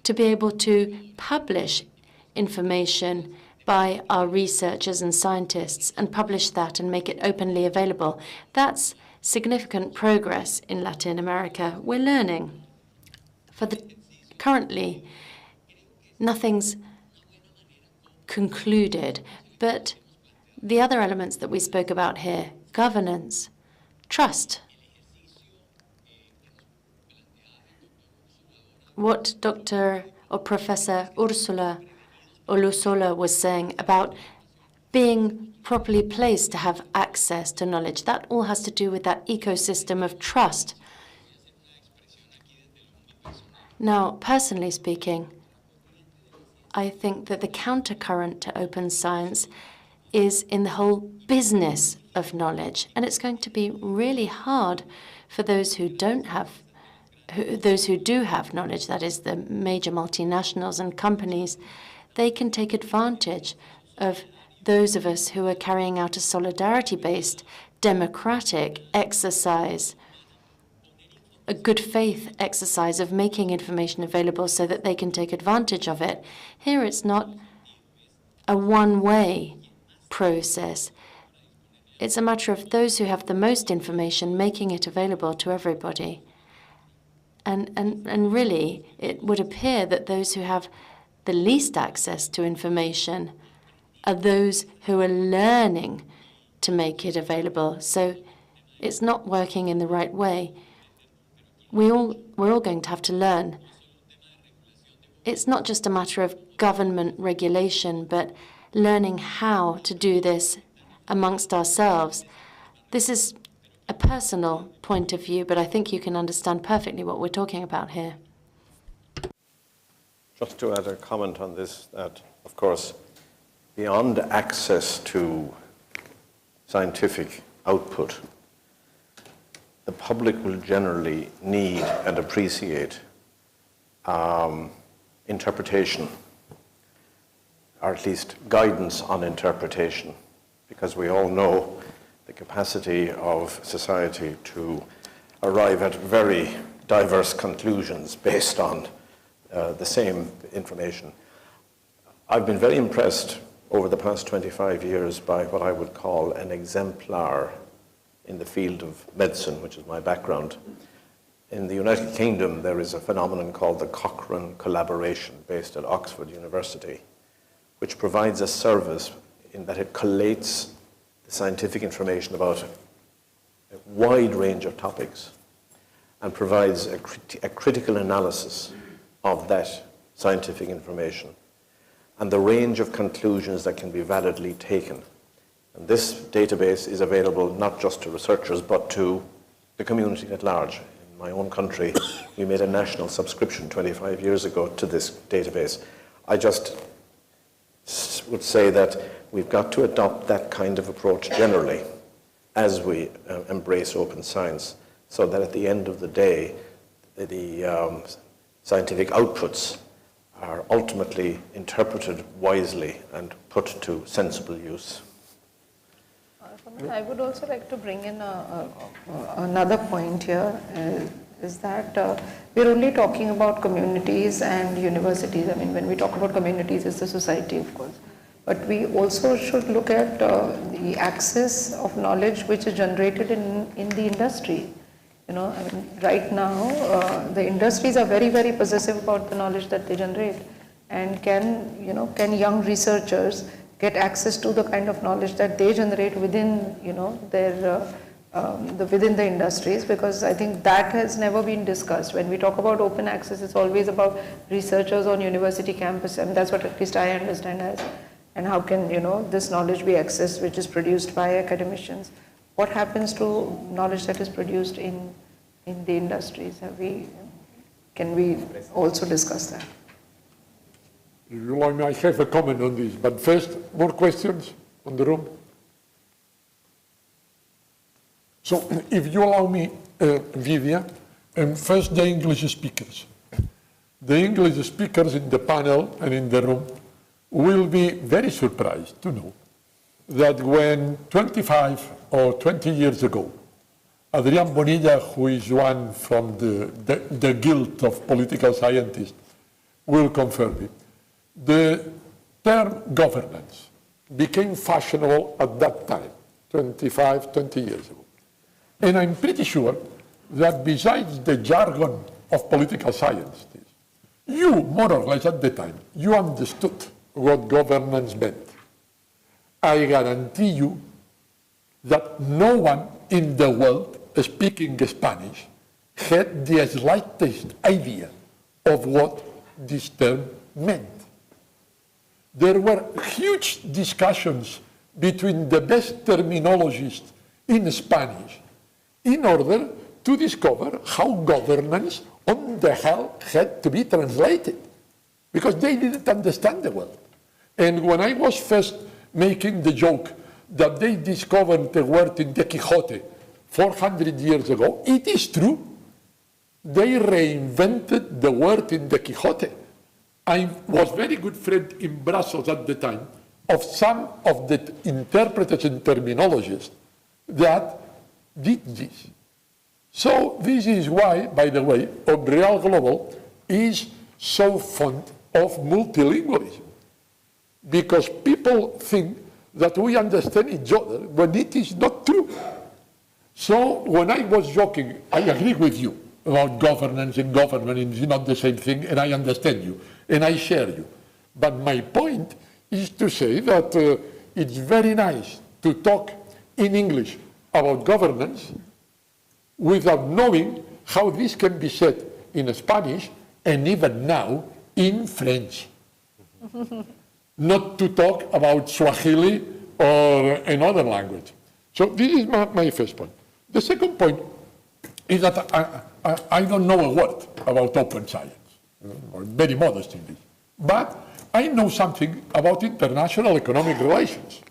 Speaker 4: to be able to publish information by our researchers and scientists and publish that and make it openly available. That's significant progress in Latin America. We're learning. Currently, nothing's concluded, but the other elements that we spoke about here, governance, trust, what Dr. or Professor Ursula Olusola was saying about being properly placed to have access to knowledge, that all has to do with that ecosystem of trust. Now, personally speaking, I think that the countercurrent to open science is in the whole business of knowledge, and it's going to be really hard for those who don't have, those who do have knowledge, that is the major multinationals and companies. They can take advantage of those of us who are carrying out a solidarity-based democratic exercise, a good faith exercise of making information available so that they can take advantage of it. Here it's not a one-way process. It's a matter of those who have the most information making it available to everybody. And really, it would appear that those who have the least access to information are those who are learning to make it available. So it's not working in the right way. We're all going to have to learn. It's not just a matter of government regulation, but learning how to do this amongst ourselves. This is a personal point of view, but I think you can understand perfectly what we're talking about here.
Speaker 6: Just to add a comment on this, that, of course, beyond access to scientific output, the public will generally need and appreciate interpretation, or at least guidance on interpretation, because we all know the capacity of society to arrive at very diverse conclusions based on the same information. I've been very impressed over the past 25 years by what I would call an exemplar in the field of medicine, which is my background. In the United Kingdom, there is a phenomenon called the Cochrane Collaboration, based at Oxford University, which provides a service in that it collates the scientific information about a wide range of topics and provides a critical analysis of that scientific information and the range of conclusions that can be validly taken. And this database is available not just to researchers, but to the community at large. In my own country, we made a national subscription 25 years ago to this database. I just would say that we've got to adopt that kind of approach generally as we embrace open science, so that at the end of the day, the scientific outputs are ultimately interpreted wisely and put to sensible use.
Speaker 5: I would also like to bring in another point here, is that we're only talking about communities and universities. I mean, when we talk about communities, it's the society, of course. But we also should look at the access of knowledge which is generated in the industry. You know, I mean, right now, the industries are very, very possessive about the knowledge that they generate. And can young researchers get access to the kind of knowledge that they generate within, their within the industries? Because I think that has never been discussed. When we talk about open access, it's always about researchers on university campus, and that's what at least I understand as. And how can this knowledge be accessed, which is produced by academicians? What happens to knowledge that is produced in the industries? Can we also discuss that?
Speaker 2: If you allow me, I have a comment on this, but first, more questions on the room? So, if you allow me, Vivian, first the English speakers. The English speakers in the panel and in the room will be very surprised to know that when 25 or 20 years ago, Adrián Bonilla, who is one from the guild of political scientists, will confirm it, the term governance became fashionable at that time, 25, 20 years ago. And I'm pretty sure that besides the jargon of political science, you, more or less at the time, you understood what governance meant. I guarantee you that no one in the world speaking Spanish had the slightest idea of what this term meant. There were huge discussions between the best terminologists in Spanish in order to discover how governance on the hell had to be translated, because they didn't understand the word. And when I was first making the joke that they discovered the word in the Quixote 400 years ago, it is true. They reinvented the word in the Quixote. I was very good friend in Brussels at the time of some of the interpreters and terminologists that did this. So this is why, by the way, OBREAL Global is so fond of multilingualism, because people think that we understand each other when it is not true. So when I was joking, I agree with you about governance and government is not the same thing, and I understand you, and I share you. But my point is to say that it's very nice to talk in English about governance without knowing how this can be said in Spanish and even now in French. Not to talk about Swahili or another language. So this is my first point. The second point is that I don't know a word about open science. I'm very modest in this. But I know something about international economic relations.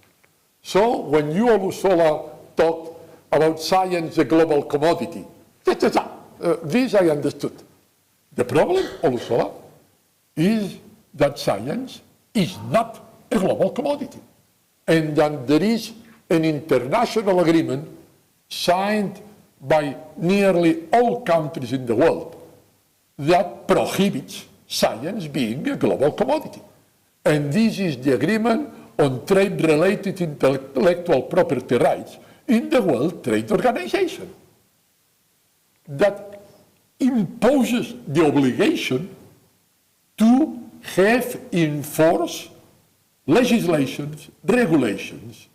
Speaker 2: So when you, Olusola, talk about science, a global commodity, this I understood. The problem, Olusola, is that science is not a global commodity. And that there is an international agreement signed by nearly all countries in the world that prohibits science being a global commodity. And this is the agreement on trade-related intellectual property rights in the World Trade Organization that imposes the obligation to have in force legislations, regulations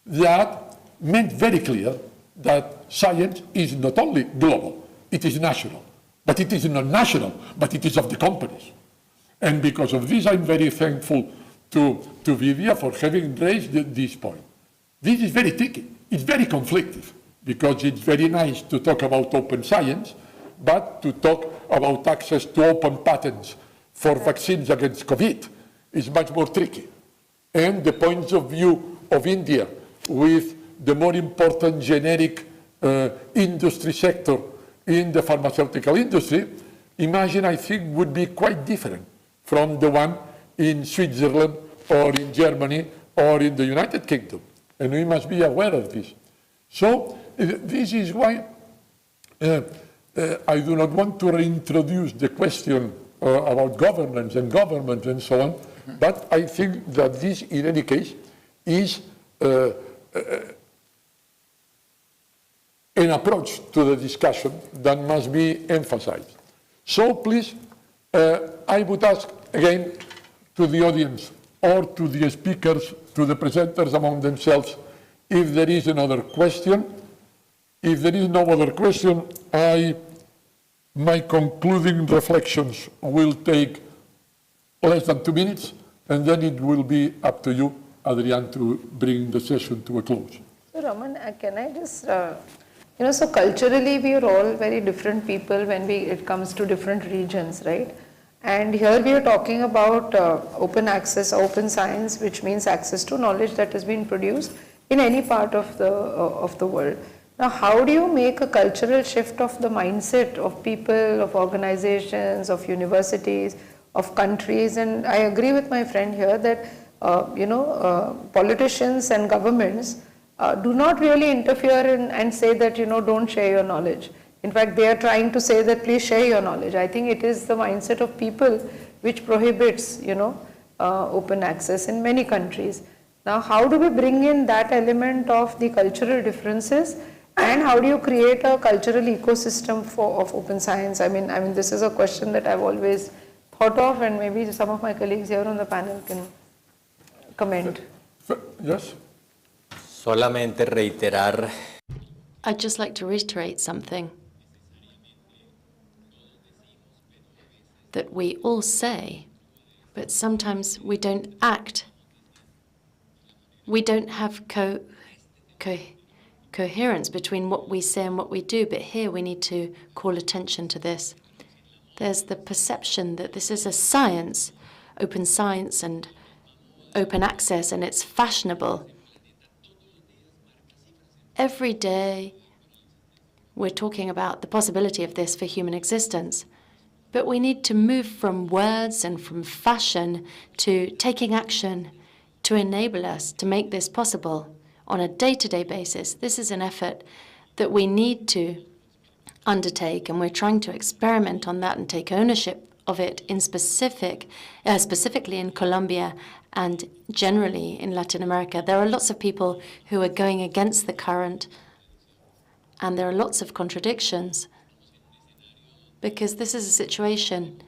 Speaker 2: that made very clear that science is not only global, it is national. But it is not national, but it is of the companies. And because of this, I'm very thankful to Vivian for having raised this point. This is very tricky. It's very conflictive, because it's very nice to talk about open science, but to talk about access to open patents for vaccines against COVID is much more tricky. And the points of view of India with the more important generic industry sector in the pharmaceutical industry, imagine, I think, would be quite different from the one in Switzerland or in Germany or in the United Kingdom. And we must be aware of this. So this is why I do not want to reintroduce the question about governance and government and so on, but I think that this, in any case, is an approach to the discussion that must be emphasized. So please, I would ask again to the audience or to the speakers, to the presenters among themselves, if there is another question. If there is no other question, my concluding reflections will take less than 2 minutes, and then it will be up to you, Adrian, to bring the session to a close.
Speaker 5: So Raman, can I just, so culturally we are all very different people when it comes to different regions, right? And here we are talking about open access, open science, which means access to knowledge that has been produced in any part of the world. Now, how do you make a cultural shift of the mindset of people, of organizations, of universities, of countries? And I agree with my friend here that, politicians and governments do not really interfere and say that, don't share your knowledge. In fact, they are trying to say that please share your knowledge. I think it is the mindset of people which prohibits, open access in many countries. Now, how do we bring in that element of the cultural differences, and how do you create a cultural ecosystem of open science? I mean, this is a question that I've always thought of, and maybe some of my colleagues here on the panel can comment.
Speaker 2: Yes?
Speaker 3: Solamente reiterar.
Speaker 4: I'd just like to reiterate something that we all say, but sometimes we don't act. We don't have coherence between what we say and what we do, but here we need to call attention to this. There's the perception that this is a science and open access, and it's fashionable. Every day we're talking about the possibility of this for human existence. But we need to move from words and from fashion to taking action to enable us to make this possible on a day-to-day basis. This is an effort that we need to undertake, and we're trying to experiment on that and take ownership of it in specifically in Colombia and generally in Latin America. There are lots of people who are going against the current, and there are lots of contradictions, because this is a situation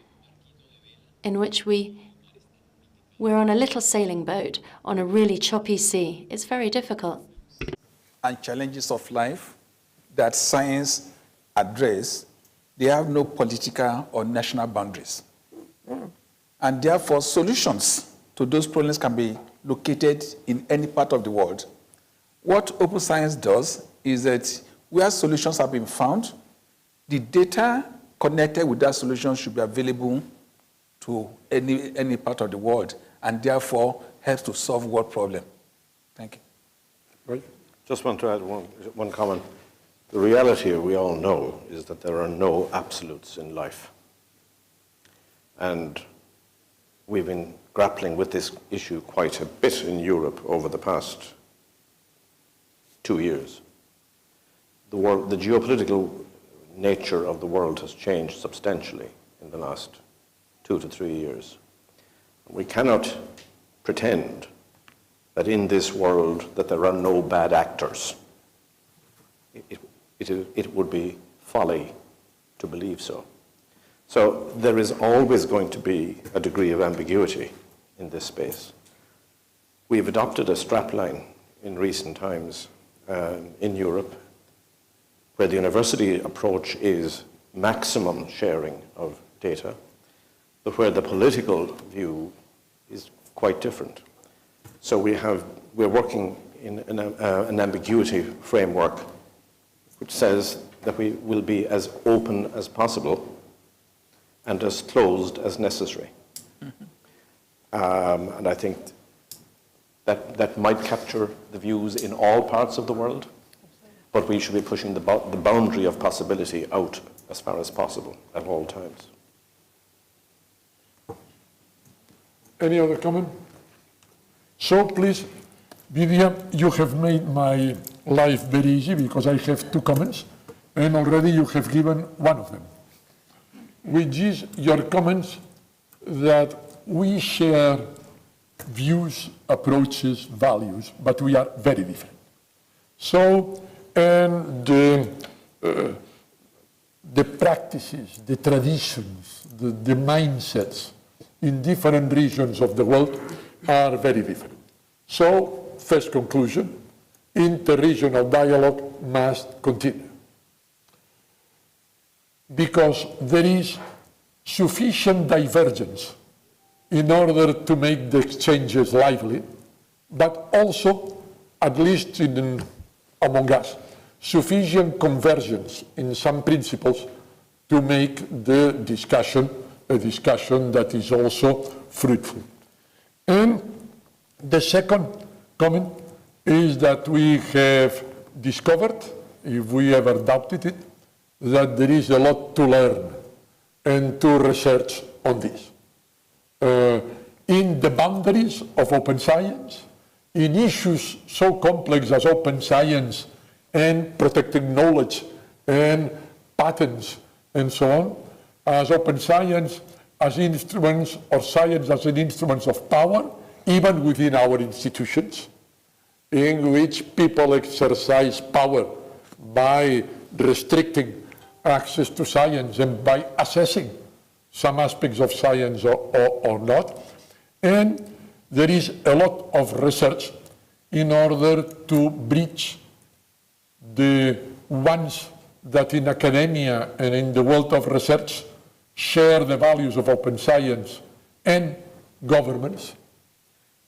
Speaker 4: in which we We're on a little sailing boat on a really choppy sea. It's very difficult.
Speaker 7: And challenges of life that science address, they have no political or national boundaries. And therefore, solutions to those problems can be located in any part of the world. What open science does is that where solutions have been found, the data connected with that solution should be available to any part of the world, and therefore helps to solve world problem. Thank you.
Speaker 2: Right.
Speaker 6: Just want to add one comment. The reality we all know is that there are no absolutes in life. And we've been grappling with this issue quite a bit in Europe over the past 2 years. The geopolitical nature of the world has changed substantially in the last 2 to 3 years. We cannot pretend that in this world that there are no bad actors. It would be folly to believe so. So there is always going to be a degree of ambiguity in this space. We've adopted a strapline in recent times in Europe where the university approach is maximum sharing of data, but where the political view is quite different. So we're working in an ambiguity framework which says that we will be as open as possible and as closed as necessary. And I think that might capture the views in all parts of the world, but we should be pushing the boundary of possibility out as far as possible at all times.
Speaker 2: Any other comment? So please, Vivian, you have made my life very easy because I have 2 comments, and already you have given one of them, which is your comments that we share views, approaches, values, but we are very different. So, and the practices, the traditions, the mindsets in different regions of the world are very different. So, first conclusion, interregional dialogue must continue. Because there is sufficient divergence in order to make the exchanges lively, but also, at least among us, sufficient convergence in some principles to make the discussion a discussion that is also fruitful. And the second comment is that we have discovered, if we ever doubted it, that there is a lot to learn and to research on this. In the boundaries of open science, in issues so complex as open science and protecting knowledge and patents and so on, as open science as instruments or science as an instruments of power, even within our institutions, in which people exercise power by restricting access to science and by assessing some aspects of science or not. And there is a lot of research in order to bridge the ones that in academia and in the world of research share the values of open science and governments,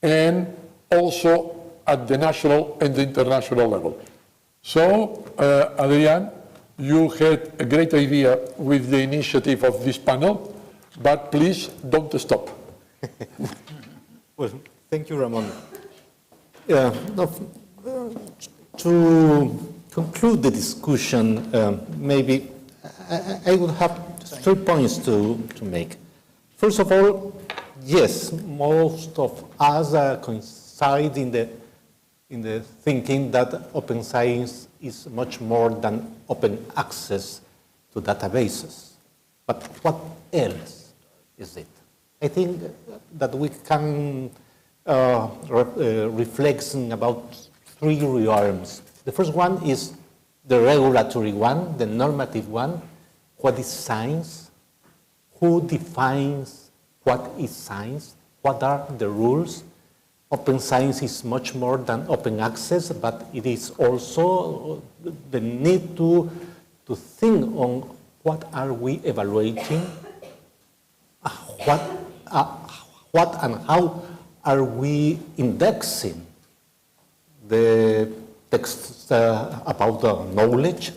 Speaker 2: and also at the national and the international level. So, Adrian, you had a great idea with the initiative of this panel, but please don't stop.
Speaker 1: Well, thank you, Ramon. To conclude the discussion, maybe I would have 3 points to make. First of all, yes, most of us coincide in the thinking that open science is much more than open access to databases. But what else is it? I think that we can reflect about 3 realms. The first one is the regulatory one, the normative one. What is science? Who defines what is science? what are the rules. Open science is much more than open access, but it is also the need to think on what are we evaluating, what and how are we indexing the texts about the knowledge.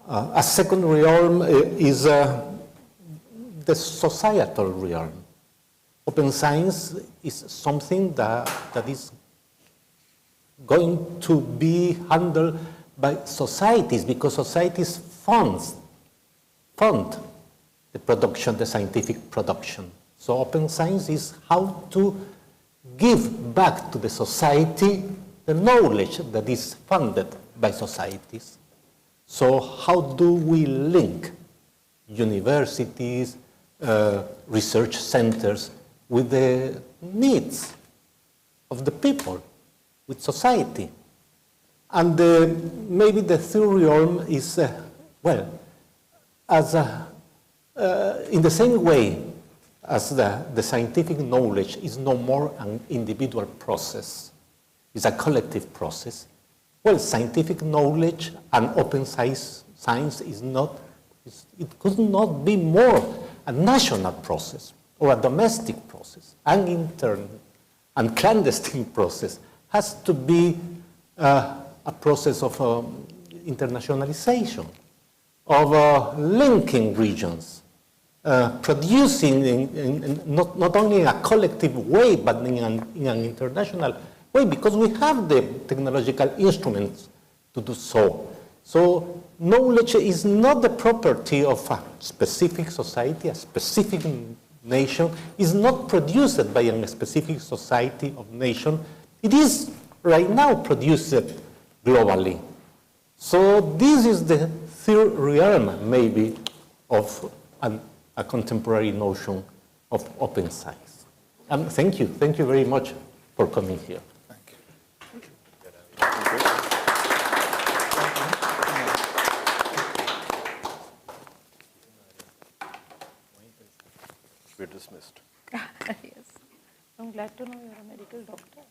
Speaker 1: A second realm is the societal realm. Open science is something that is going to be handled by societies, because societies fund the production, the scientific production. So open science is how to give back to the society the knowledge that is funded by societies. So how do we link universities, research centers with the needs of the people, with society? And maybe the third realm is, in the same way as the scientific knowledge is no more an individual process, it's a collective process. Well, scientific knowledge and open science is not, it could not be more a national process or a domestic process. An intern and clandestine process has to be a process of internationalization, of linking regions, producing in not only in a collective way, but in an international way, because we have the technological instruments to do so. So knowledge is not the property of a specific society, a specific nation, is not produced by a specific society of nation. It is right now produced globally. So this is the third realm, maybe, of a contemporary notion of open science. And thank you very much for coming here.
Speaker 6: We're dismissed.
Speaker 5: Yes. I'm glad to know you're a medical doctor.